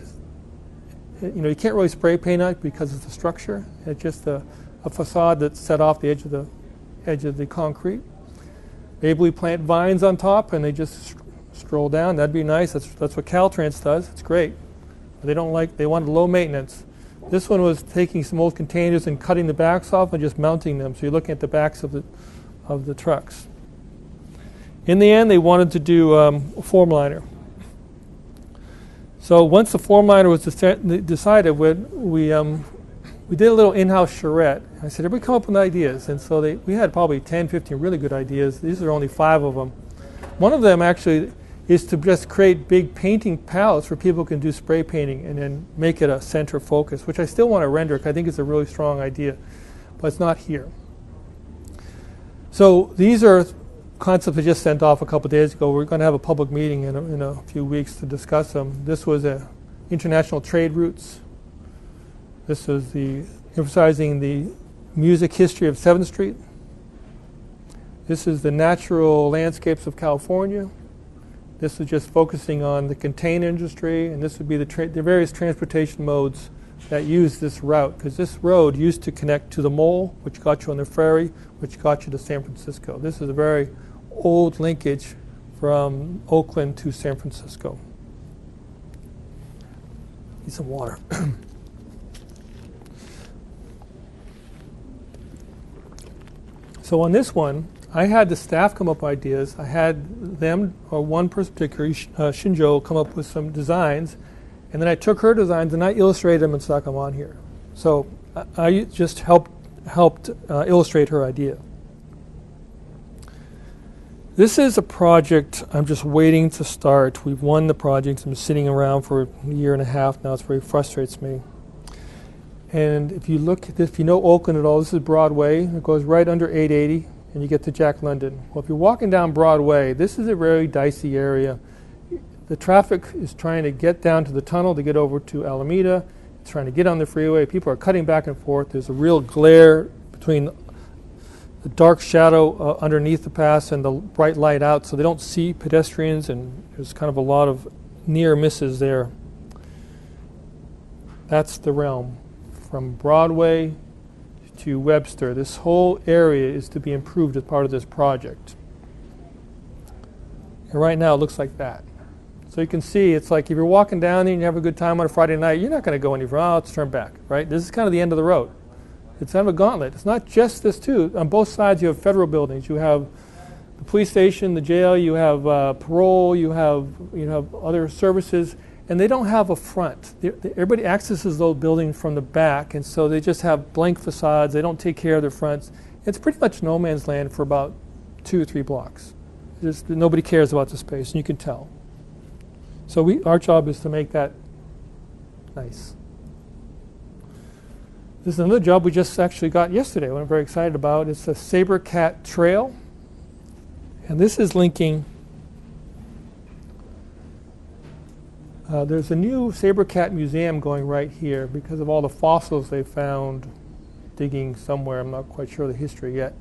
you know, you can't really spray paint on it because it's a structure. It's just a facade that's set off the edge of the concrete. Maybe we plant vines on top and they just stroll down. That'd be nice. That's what Caltrans does. It's great. They don't like, they wanted low maintenance. This one was taking some old containers and cutting the backs off and just mounting them. So you're looking at the backs of the trucks. In the end, they wanted to do a form liner. So once the form liner was decided, we did a little in-house charrette. I said, everybody come up with ideas. And so we had probably 10, 15 really good ideas. These are only 5 of them. One of them actually is to just create big painting palettes where people can do spray painting and then make it a center focus, which I still want to render because I think it's a really strong idea, but it's not here. So these are concepts I just sent off a couple days ago. We're going to have a public meeting in a few weeks to discuss them. This was international trade routes. This is emphasizing the music history of 7th Street. This is the natural landscapes of California. This is just focusing on the container industry, and this would be the various transportation modes that use this route, because this road used to connect to the mole, which got you on the ferry, which got you to San Francisco. This is a very old linkage from Oakland to San Francisco. Need some water. So on this one, I had the staff come up with ideas. I had them, or one person particularly, Shinjo, come up with some designs. And then I took her designs and I illustrated them and stuck them on here. So I just helped illustrate her idea. This is a project I'm just waiting to start. We've won the project. I'm sitting around for a year and a half now. It really frustrates me. And if you look at this, if you know Oakland at all, this is Broadway. It goes right under 880. And you get to Jack London. Well, if you're walking down Broadway, this is a very dicey area. The traffic is trying to get down to the tunnel to get over to Alameda. It's trying to get on the freeway. People are cutting back and forth. There's a real glare between the dark shadow underneath the pass and the bright light out, so they don't see pedestrians, and there's kind of a lot of near misses there. That's the realm. From Broadway to Webster, this whole area is to be improved as part of this project. And right now it looks like that. So you can see it's like if you're walking down there and you have a good time on a Friday night, you're not going to go any further. Oh, let's turn back, right? This is kind of the end of the road. It's kind of a gauntlet. It's not just this too. On both sides you have federal buildings. You have the police station, the jail, you have parole, you have other services. And they don't have a front. Everybody accesses those buildings from the back, and so they just have blank facades. They don't take care of their fronts. It's pretty much no man's land for about 2 or 3 blocks. Nobody cares about the space, and you can tell. So our job is to make that nice. This is another job we just actually got yesterday, what I'm very excited about. It's the Sabre Cat Trail. And this is linking. There's a new Sabre Cat Museum going right here because of all the fossils they found digging somewhere. I'm not quite sure the history yet.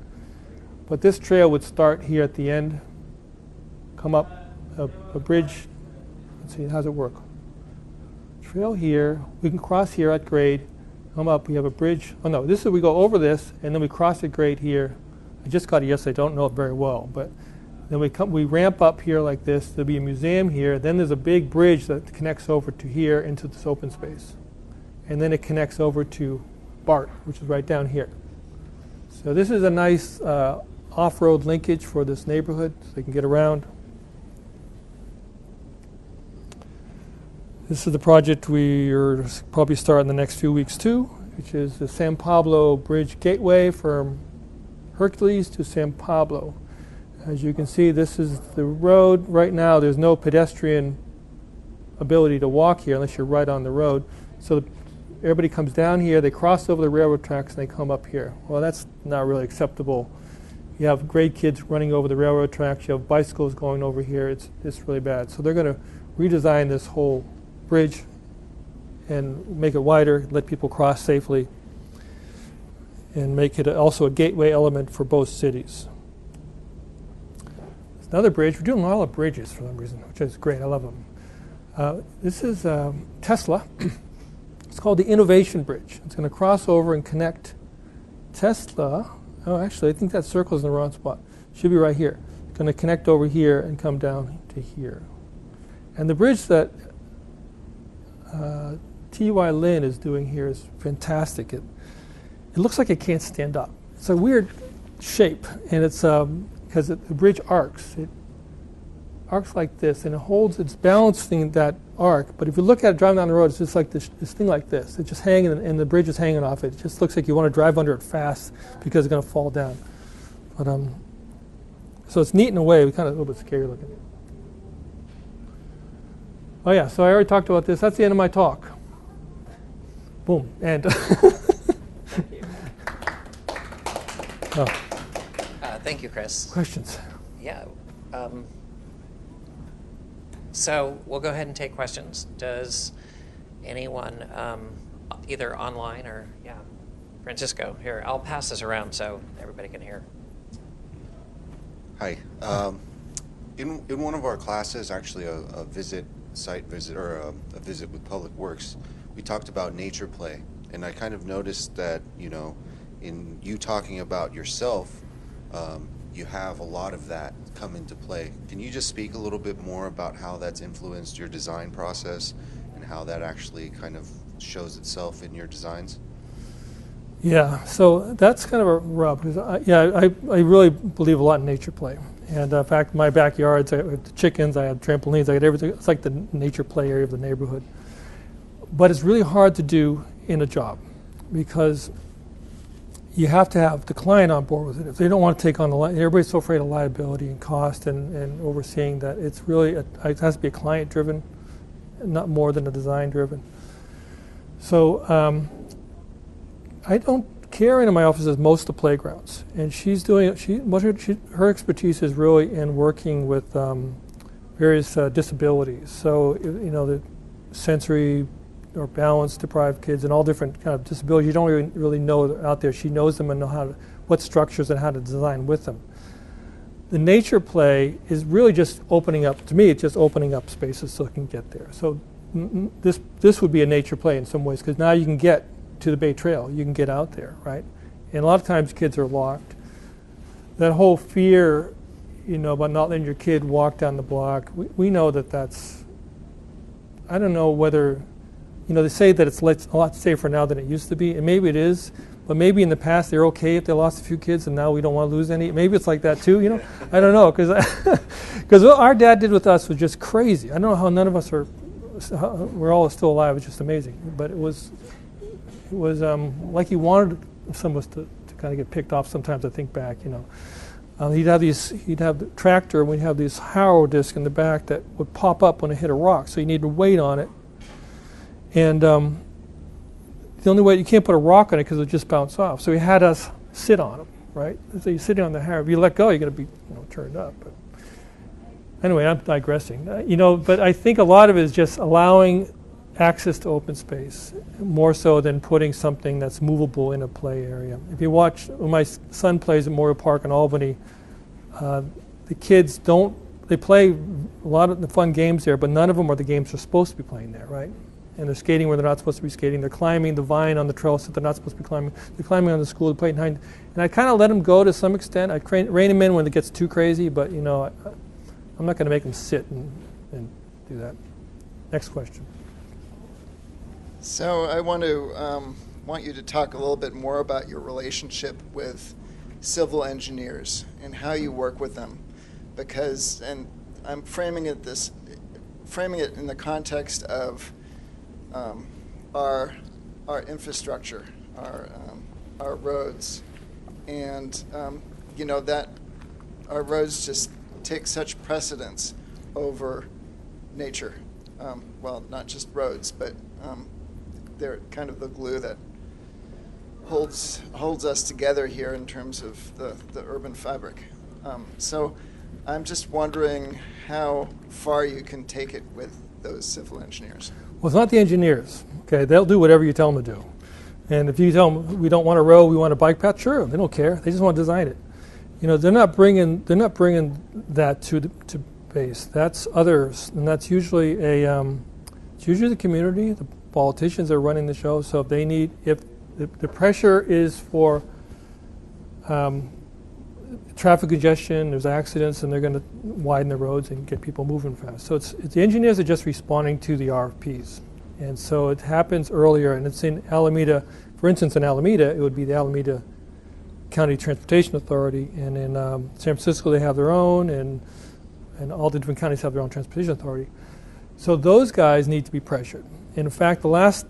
But this trail would start here at the end, come up a bridge. Let's see, how's it work? Trail here. We can cross here at grade. Come up. We have a bridge. Oh, no. This is we go over this, and then we cross at grade here. I just got it yesterday. I don't know it very well. But then we ramp up here like this. There'll be a museum here. Then there's a big bridge that connects over to here into this open space. And then it connects over to BART, which is right down here. So this is a nice off-road linkage for this neighborhood, so they can get around. This is the project we are probably start in the next few weeks too, which is the San Pablo Bridge Gateway from Hercules to San Pablo. As you can see, this is the road. Right now, there's no pedestrian ability to walk here unless you're right on the road. So everybody comes down here, they cross over the railroad tracks, and they come up here. Well, that's not really acceptable. You have grade kids running over the railroad tracks. You have bicycles going over here. It's really bad. So they're going to redesign this whole bridge and make it wider, let people cross safely, and make it also a gateway element for both cities. There's another bridge. We're doing a lot of bridges for some reason, which is great. I love them. This is Tesla. It's called the Innovation Bridge. It's going to cross over and connect Tesla. Oh, actually, I think that circle is in the wrong spot. Should be right here. It's going to connect over here and come down to here. And the bridge that T.Y. Lin is doing here is fantastic. It looks like it can't stand up. It's a weird shape, and it's because the bridge arcs. It arcs like this, and it holds, it's balancing that arc. But if you look at it driving down the road, it's just like this thing like this. It's just hanging, and the bridge is hanging off it. It just looks like you want to drive under it fast because it's going to fall down. But so it's neat in a way. It's kind of a little bit scary looking. Oh yeah, so I already talked about this. That's the end of my talk. Boom, and Thank you. Oh, Thank you, Chris. questions? Yeah. So we'll go ahead and take questions. Does anyone, either online or, Francisco, here, I'll pass this around so everybody can hear. Hi. In one of our classes, actually a site visit or a visit with Public Works, we talked about nature play, and I kind of noticed that, in you talking about yourself, you have a lot of that come into play. Can you just speak a little bit more about how that's influenced your design process and how that actually kind of shows itself in your designs? Yeah, so that's kind of a rub. Because I really believe a lot in nature play. And in fact, my backyards, I have the chickens, I have trampolines, I have everything. It's like the nature play area of the neighborhood. But it's really hard to do in a job because you have to have the client on board with it. If they don't want to take on everybody's so afraid of liability and cost and overseeing that it's really, it has to be a client-driven, not more than a design-driven. So I don't, Karen in my office does most of the playgrounds, and she's doing, her expertise is really in working with various disabilities. So, the sensory or balance deprived kids and all different kind of disabilities you don't really know out there. She knows them and know what structures and how to design with them. The nature play is really just opening up, to me, it's just opening up spaces so it can get there. So this would be a nature play in some ways, because now you can get to the Bay Trail, you can get out there, right? And a lot of times kids are locked. That whole fear, about not letting your kid walk down the block, we know that's, I don't know whether, they say that it's a lot safer now than it used to be, and maybe it is, but maybe in the past they're okay if they lost a few kids and now we don't want to lose any. Maybe it's like that too, I don't know, because what our dad did with us was just crazy. I don't know how none of us we're all still alive. It's just amazing. But it was like he wanted some of us to kind of get picked off sometimes. I think back, he'd have the tractor, and we'd have this harrow disc in the back that would pop up when it hit a rock, so you needed to wait on it. And the only way, you can't put a rock on it because it would just bounce off. So he had us sit on them, right? So you're sitting on the harrow. If you let go, you're going to be turned up. But anyway, I'm digressing. But I think a lot of it is just allowing access to open space, more so than putting something that's movable in a play area. If you watch, when my son plays at Memorial Park in Albany, the kids they play a lot of the fun games there, but none of them are the games they're supposed to be playing there, right? And they're skating where they're not supposed to be skating. They're climbing the vine on the trails that they're not supposed to be climbing. They're climbing on the school to play behind. And I kind of let them go to some extent. I rein them in when it gets too crazy, but I'm not going to make them sit and do that. Next question. So I want you to talk a little bit more about your relationship with civil engineers and how you work with them, because, and I'm framing it in the context of our infrastructure, our roads, and you know, that our roads just take such precedence over nature. Well, not just roads, but they're kind of the glue that holds us together here in terms of the urban fabric. So I'm just wondering how far you can take it with those civil engineers. Well, it's not the engineers. Okay, they'll do whatever you tell them to do. And if you tell them we don't want a road, we want a bike path, sure, they don't care. They just want to design it. You know, they're not bringing that to base. That's others, and that's usually it's usually the community. The politicians are running the show. So if they need, if the pressure is for traffic congestion, there's accidents, and they're going to widen the roads and get people moving fast. So it's the engineers are just responding to the RFPs. And so it happens earlier, and it's in Alameda. For instance, in Alameda, it would be the Alameda County Transportation Authority, and in San Francisco they have their own, and all the different counties have their own transportation authority. So those guys need to be pressured. In fact, the last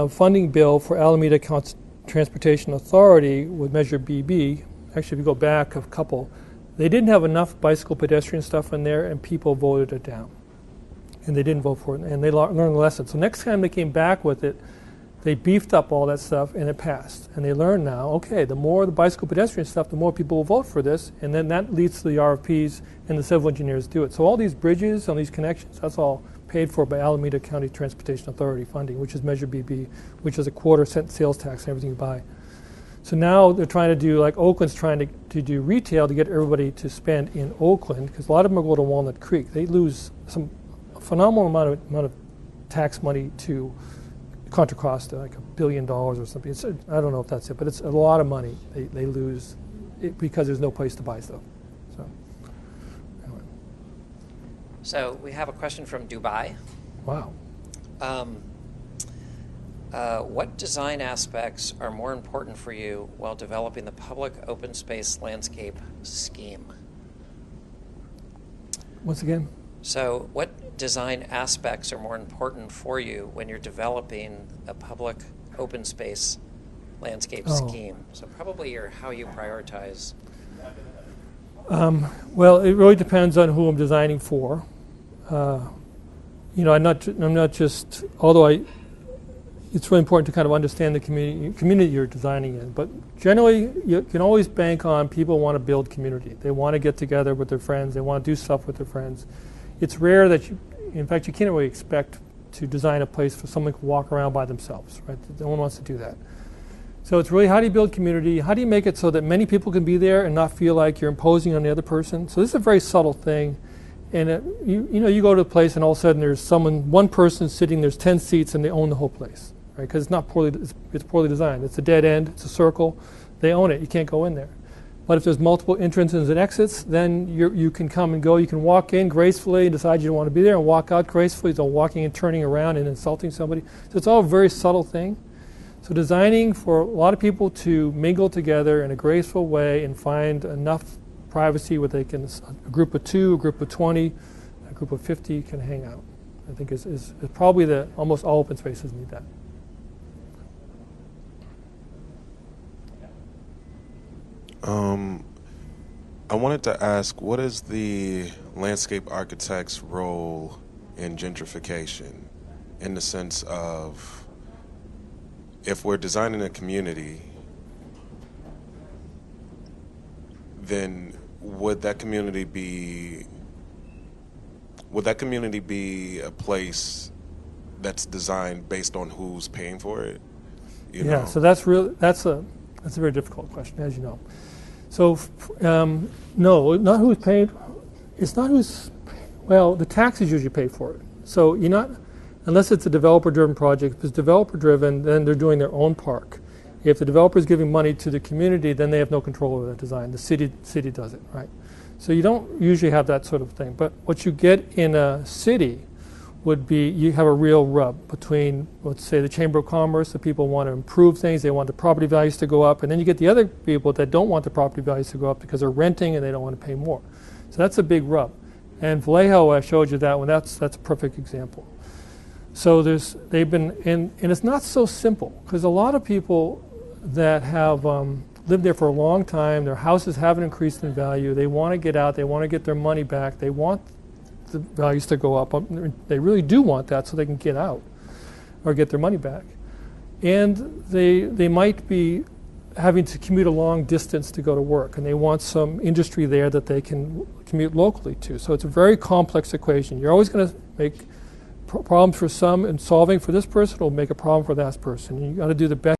funding bill for Alameda County Transportation Authority with Measure BB, actually if you go back a couple, they didn't have enough bicycle pedestrian stuff in there, and people voted it down. And they didn't vote for it, and they learned the lesson. So next time they came back with it, they beefed up all that stuff, and it passed. And they learned now, okay, the more the bicycle pedestrian stuff, the more people will vote for this, and then that leads to the RFPs, and the civil engineers do it. So all these bridges, all these connections, that's all paid for by Alameda County Transportation Authority funding, which is Measure BB, which is a 1/4-cent sales tax on everything you buy. So now they're trying to do, like Oakland's trying to do retail to get everybody to spend in Oakland, because a lot of them are going to Walnut Creek. They lose some phenomenal amount of tax money to Contra Costa, like $1 billion or something. I don't know if that's it, but it's a lot of money they lose because there's no place to buy stuff. So, anyway. So we have a question from Dubai. Wow. What design aspects are more important for you while developing the public open space landscape scheme? Once again? So what design aspects are more important for you when you're developing a public open space landscape scheme? So probably how you prioritize. Well, it really depends on who I'm designing for. You know, I'm not just, although it's really important to kind of understand the community you're designing in. But generally, you can always bank on people want to build community. They want to get together with their friends. They want to do stuff with their friends. It's rare that in fact, you can't really expect to design a place for someone to walk around by themselves, right? No one wants to do that. So it's really how do you build community? How do you make it so that many people can be there and not feel like you're imposing on the other person? So this is a very subtle thing. And you go to a place and all of a sudden there's one person sitting, there's 10 seats and they own the whole place, right? Because it's poorly designed. It's a dead end, it's a circle. They own it, you can't go in there. But if there's multiple entrances and exits, then you can come and go. You can walk in gracefully and decide you don't want to be there and walk out gracefully. Don't walking and turning around and insulting somebody. So it's all a very subtle thing. So designing for a lot of people to mingle together in a graceful way and find enough privacy where they can, a group of 2, a group of 20, a group of 50 can hang out. I think is probably almost all open spaces need that. I wanted to ask, what is the landscape architect's role in gentrification, in the sense of, if we're designing a community, then would that community be a place that's designed based on who's paying for it? You know? So that's a very difficult question, as you know. So, no, not who's paid. It's not who's, well, the taxes usually pay for it. So you're not, unless it's a developer-driven project. If it's developer-driven, then they're doing their own park. If the developer is giving money to the community, then they have no control over that design. The city does it, right? So you don't usually have that sort of thing. But what you get in a city, would be you have a real rub between, let's say, the Chamber of Commerce, the people want to improve things, they want the property values to go up, and then you get the other people that don't want the property values to go up because they're renting and they don't want to pay more. So that's a big rub. And Vallejo, I showed you that one, that's a perfect example. So they've been, and it's not so simple, because a lot of people that have lived there for a long time, their houses haven't increased in value, they want to get out, they want to get their money back, they want the values to go up. They really do want that so they can get out or get their money back. And they might be having to commute a long distance to go to work, and they want some industry there that they can commute locally to. So it's a very complex equation. You're always going to make problems for some, and solving for this person will make a problem for that person. You got to do the best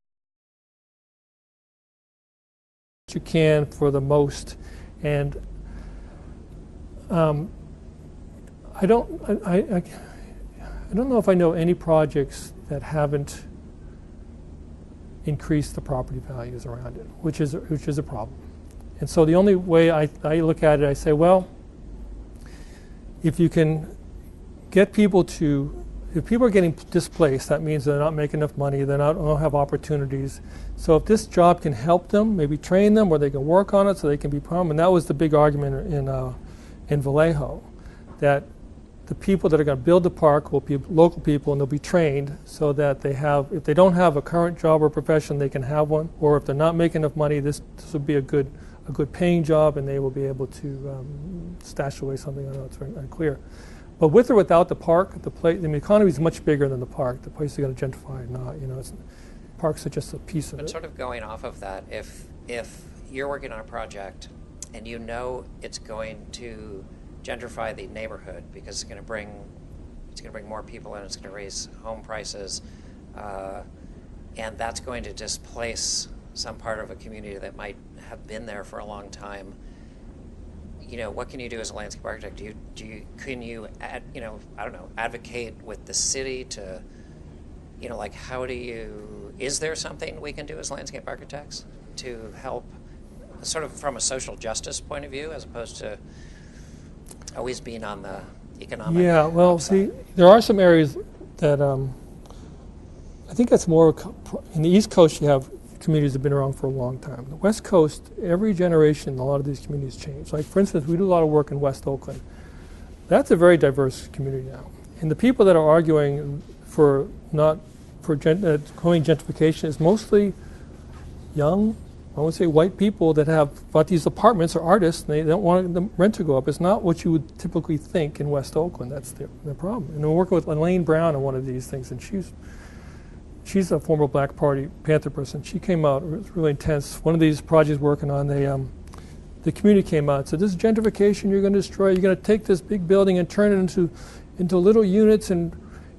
you can for the most. And I don't know if I know any projects that haven't increased the property values around it, which is a problem. And so the only way I look at it, I say, well, if you can get people to, if people are getting displaced, that means they're not making enough money, they don't have opportunities. So if this job can help them, maybe train them, or they can work on it so they can be permanent. And that was the big argument in Vallejo, that the people that are going to build the park will be local people, and they'll be trained so that they have, if they don't have a current job or profession, they can have one. Or if they're not making enough money, this will be a good paying job, and they will be able to stash away something. I know it's very unclear. But with or without the park, the economy is much bigger than the park. The place is going to gentrify or not. Parks are just a piece of it. But sort of going off of that, if you're working on a project and you know it's going to gentrify the neighborhood because it's going to bring more people in, it's going to raise home prices, and that's going to displace some part of a community that might have been there for a long time. What can you do as a landscape architect? Can you advocate with the city to, is there something we can do as landscape architects to help, sort of from a social justice point of view, as opposed to always being on the economic? Yeah, well, upside? see, there are some areas that I think that's more in the East Coast. You have communities that have been around for a long time. The West Coast, every generation, a lot of these communities change. Like, for instance, we do a lot of work in West Oakland. That's a very diverse community now. And the people that are arguing for going gentrification is mostly young, I would say white people that have bought these apartments, or artists, and they don't want the rent to go up. It's not what you would typically think in West Oakland. That's the problem. And we're working with Elaine Brown on one of these things, and she's a former Black Panther person. She came out, it was really intense. One of these projects we're working on, the community came out and said, this is gentrification, you're going to destroy, you're going to take this big building and turn it into little units and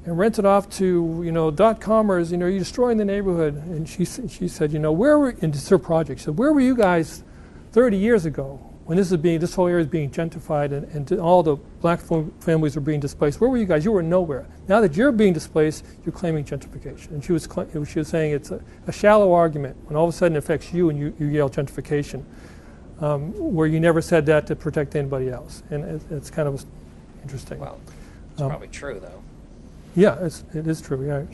rent it off to, .comers, you're destroying the neighborhood. And she said, where were, and it's her project, she said, where were you guys 30 years ago when this whole area is being gentrified and all the black families were being displaced? Where were you guys? You were nowhere. Now that you're being displaced, you're claiming gentrification. And she was saying it's a shallow argument when all of a sudden it affects you and you yell gentrification, where you never said that to protect anybody else. And it's kind of interesting. Well, it's probably true, though. Yeah, it is true. Yeah.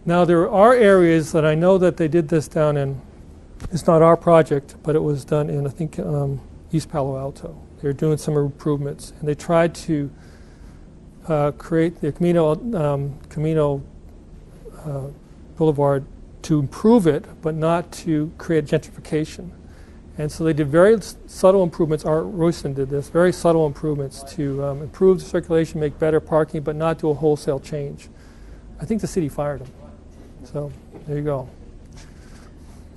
Now there are areas that I know that they did this down in. It's not our project, but it was done in, I think, East Palo Alto. They were doing some improvements, and they tried to create the Camino Boulevard to improve it, but not to create gentrification. And so they did very subtle improvements. Art Royston did this, very subtle improvements to improve the circulation, make better parking, but not do a wholesale change. I think the city fired him. So there you go.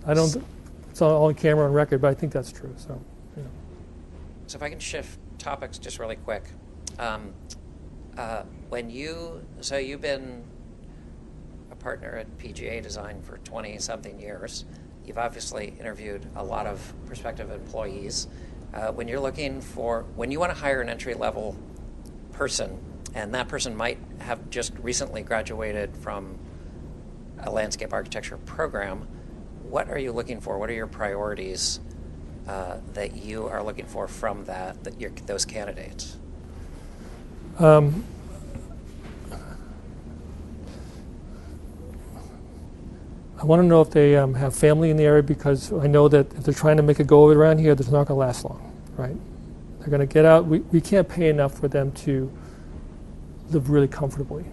It's all on camera and record, but I think that's true. So, So if I can shift topics just really quick. You've been a partner at PGA Design for 20-something years. You've obviously interviewed a lot of prospective employees. When you want to hire an entry-level person, and that person might have just recently graduated from a landscape architecture program, what are you looking for? What are your priorities that you are looking for from those candidates? I want to know if they have family in the area, because I know that if they're trying to make a go of it around here, it's not going to last long, right? They're going to get out. We can't pay enough for them to live really comfortably,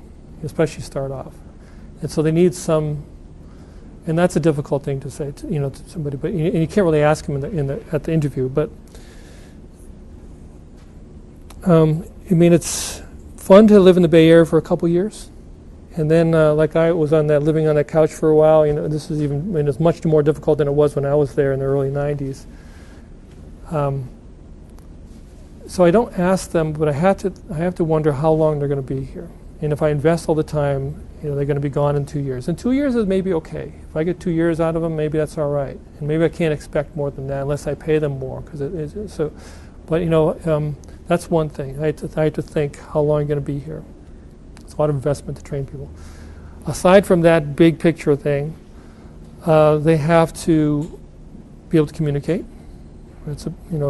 especially start off. And so they need some, and that's a difficult thing to say to somebody, but and you can't really ask them at the interview. But I mean, it's fun to live in the Bay Area for a couple years. And then, like I was living on that couch for a while. This is it's much more difficult than it was when I was there in the early '90s. So I don't ask them, but I have to wonder how long they're going to be here. And if I invest all the time, they're going to be gone in 2 years. And 2 years is maybe okay. If I get 2 years out of them, maybe that's all right. And maybe I can't expect more than that unless I pay them more. But that's one thing. I have to think how long you're going to be here. It's a lot of investment to train people. Aside from that big picture thing, they have to be able to communicate. It's in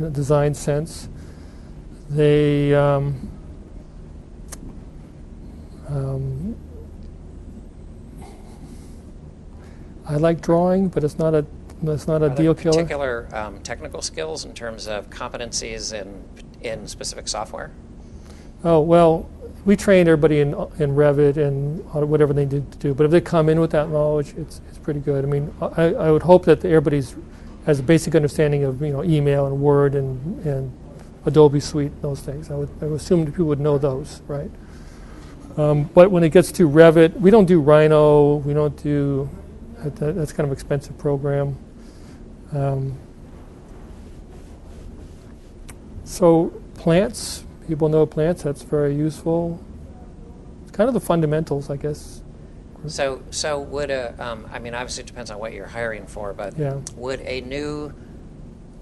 a design sense. They I like drawing, but it's not a deal killer. Particular technical skills in terms of competencies in specific software? Oh, well, we train everybody in Revit and whatever they need to do. But if they come in with that knowledge, it's pretty good. I mean, I would hope that everybody has a basic understanding of email and Word and Adobe Suite, those things. I would assume that people would know those, right? But when it gets to Revit, we don't do Rhino. We don't do that's kind of an expensive program. So plants. People know plants. That's very useful. It's kind of the fundamentals, I guess. So would obviously it depends on what you're hiring for, but would a new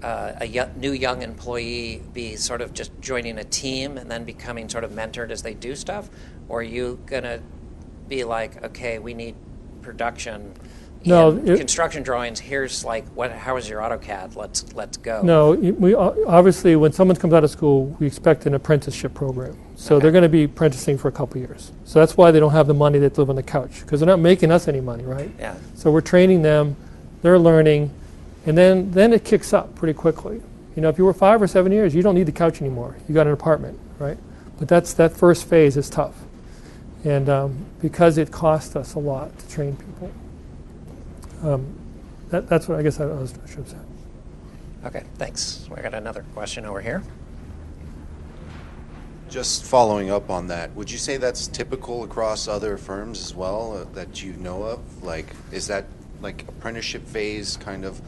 young employee be sort of just joining a team and then becoming sort of mentored as they do stuff, or are you gonna be like, okay, we need production? Construction drawings. Here's how is your AutoCAD? Let's go. No, we obviously when someone comes out of school, we expect an apprenticeship program. So they're going to be apprenticing for a couple years. So that's why they don't have the money to live on the couch, because they're not making us any money, right? Yeah. So we're training them, they're learning, and then it kicks up pretty quickly. If you were 5 or 7 years, you don't need the couch anymore. You got an apartment, right? But that first phase is tough, and because it costs us a lot to train people. That's what I guess I should have said. Okay, thanks. We got another question over here. Just following up on that, would you say that's typical across other firms as well that you know of? Is that apprenticeship phase kind of?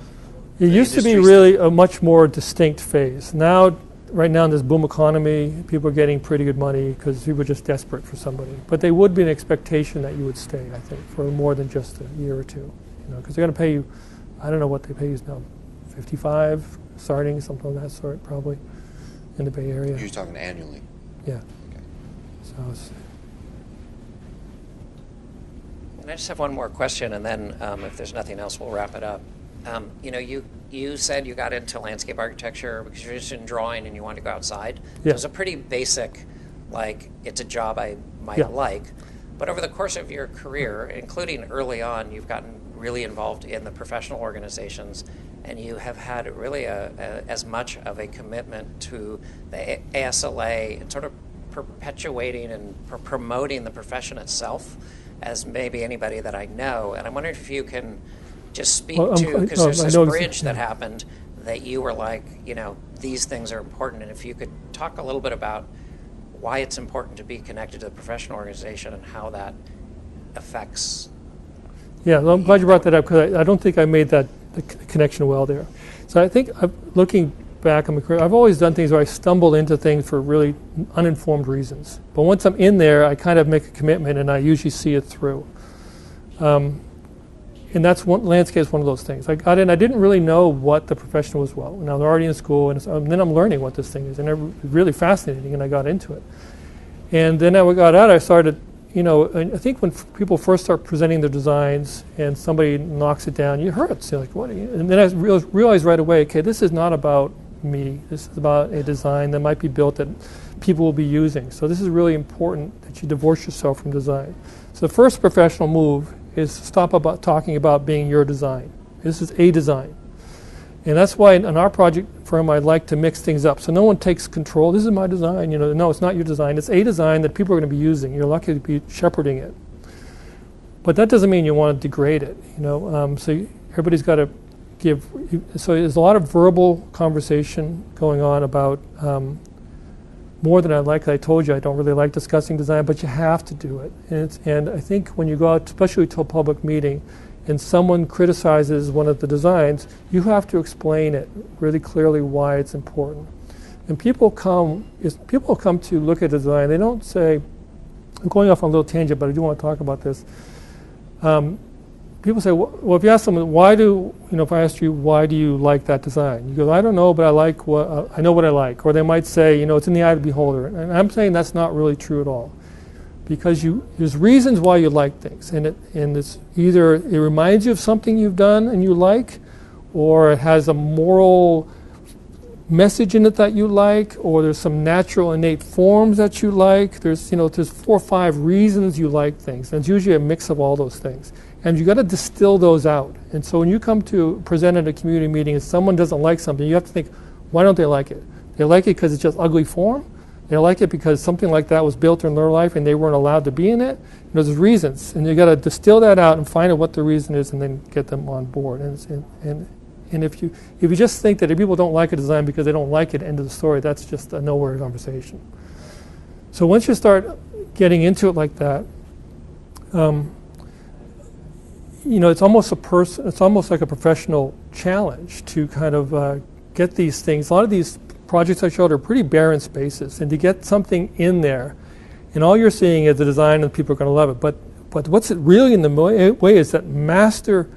It used to be really a much more distinct phase. Right now in this boom economy, people are getting pretty good money because people are just desperate for somebody. But there would be an expectation that you would stay, I think, for more than just a year or two. Because they're going to pay you, I don't know what they pay you now, 55 starting, something of that sort, probably, in the Bay Area. You're talking annually? Yeah. Okay. So And I just have one more question, and then if there's nothing else, we'll wrap it up. You said you got into landscape architecture because you're interested in drawing and you want to go outside. Yeah. So it's a pretty basic, it's a job I might like. But over the course of your career, including early on, you've gotten really involved in the professional organizations, and you have had really as much of a commitment to the ASLA and sort of perpetuating and promoting the profession itself as maybe anybody that I know. And I'm wondering if you can just speak to, because there's this bridge that happened that you were like, these things are important, and if you could talk a little bit about why it's important to be connected to the professional organization and how that affects. Yeah, well, I'm glad you brought that up, because I don't think I made the connection well there. So I think looking back on my career, I've always done things where I stumble into things for really uninformed reasons. But once I'm in there, I kind of make a commitment, and I usually see it through. And landscape is one of those things. I got in, I didn't really know what the profession was well. And I was already in school, and then I'm learning what this thing is. And it was really fascinating, and I got into it. And then I got out, I started, I think when people first start presenting their designs and somebody knocks it down, you hurt. So what? And then I realized right away, okay, this is not about me. This is about a design that might be built that people will be using. So this is really important that you divorce yourself from design. So the first professional move is to stop about talking about being your design. This is a design. And that's why in our project firm I like to mix things up. So no one takes control. This is my design. No, it's not your design. It's a design that people are going to be using. You're lucky to be shepherding it. But that doesn't mean you want to degrade it. So everybody's got to give. So there's a lot of verbal conversation going on about more than I like. I told you I don't really like discussing design, but you have to do it. And I think when you go out, especially to a public meeting, and someone criticizes one of the designs, you have to explain it really clearly why it's important. And people come to look at design. They don't say, I'm going off on a little tangent, but I do want to talk about this. People say, well, if you ask someone, if I asked you, why do you like that design? You go, I don't know, but I know what I like. Or they might say, it's in the eye of the beholder. And I'm saying that's not really true at all. Because there's reasons why you like things, and it's either it reminds you of something you've done and you like, or it has a moral message in it that you like, or there's some natural innate forms that you like. There's 4 or 5 reasons you like things, and it's usually a mix of all those things. And you got to distill those out. And so when you come to present at a community meeting and someone doesn't like something, you have to think, why don't they like it? They like it because it's just ugly form. They like it because something like that was built in their life and they weren't allowed to be in it. There's reasons, and you got to distill that out and find out what the reason is, and then get them on board. And if you just think that if people don't like a design because they don't like it, end of the story, that's just a nowhere conversation. So once you start getting into it like that, it's almost like a professional challenge to kind of get these things. A lot of these projects I showed are pretty barren spaces, and to get something in there, and all you're seeing is the design and people are going to love it. But what's really in the way is that master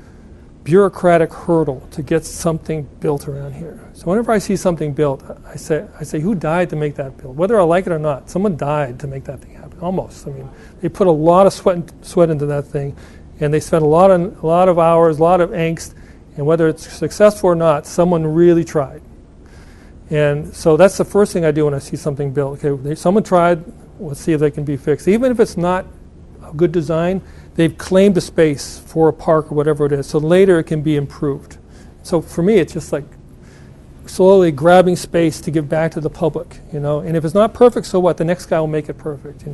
bureaucratic hurdle to get something built around here. So whenever I see something built, I say, who died to make that build? Whether I like it or not, someone died to make that thing happen. Almost. I mean, they put a lot of sweat into that thing, and they spent a lot of hours, a lot of angst, and whether it's successful or not, someone really tried. And so that's the first thing I do when I see something built. Okay, someone tried, let's see if they can be fixed. Even if it's not a good design, they've claimed a space for a park or whatever it is, so later it can be improved. So for me, it's just like slowly grabbing space to give back to the public, And if it's not perfect, so what? The next guy will make it perfect,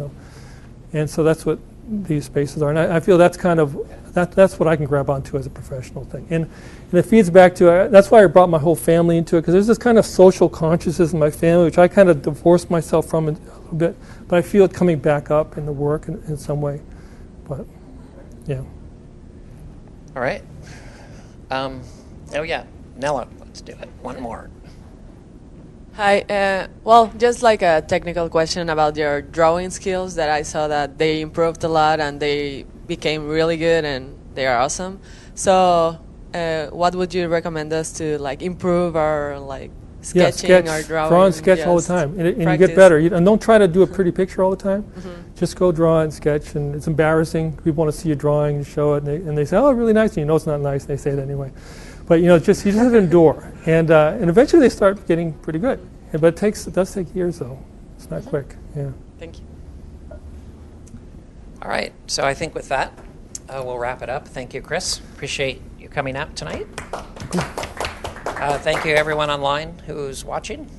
And so that's what these spaces are. And I feel that's kind of, that's what I can grab onto as a professional thing. And it feeds back to, that's why I brought my whole family into it, because there's this kind of social consciousness in my family, which I kind of divorced myself from a little bit, but I feel it coming back up in the work in some way. But, yeah. All right. Nella, let's do it. One more. Hi. Well, just like a technical question about your drawing skills, that I saw that they improved a lot and they became really good and they are awesome. So what would you recommend us to improve our sketching or drawing? Draw and sketch all the time, and you get better. And don't try to do a pretty picture all the time. Mm-hmm. Just go draw and sketch, and it's embarrassing. People want to see your drawing, you show it, and they say, "Oh, really nice," and it's not nice. They say it anyway. But you just have to endure, and eventually they start getting pretty good. But it does take years, though. It's not quick. Yeah. Thank you. All right. So I think with that, we'll wrap it up. Thank you, Chris. Appreciate you coming out tonight. Thank you, everyone online who's watching.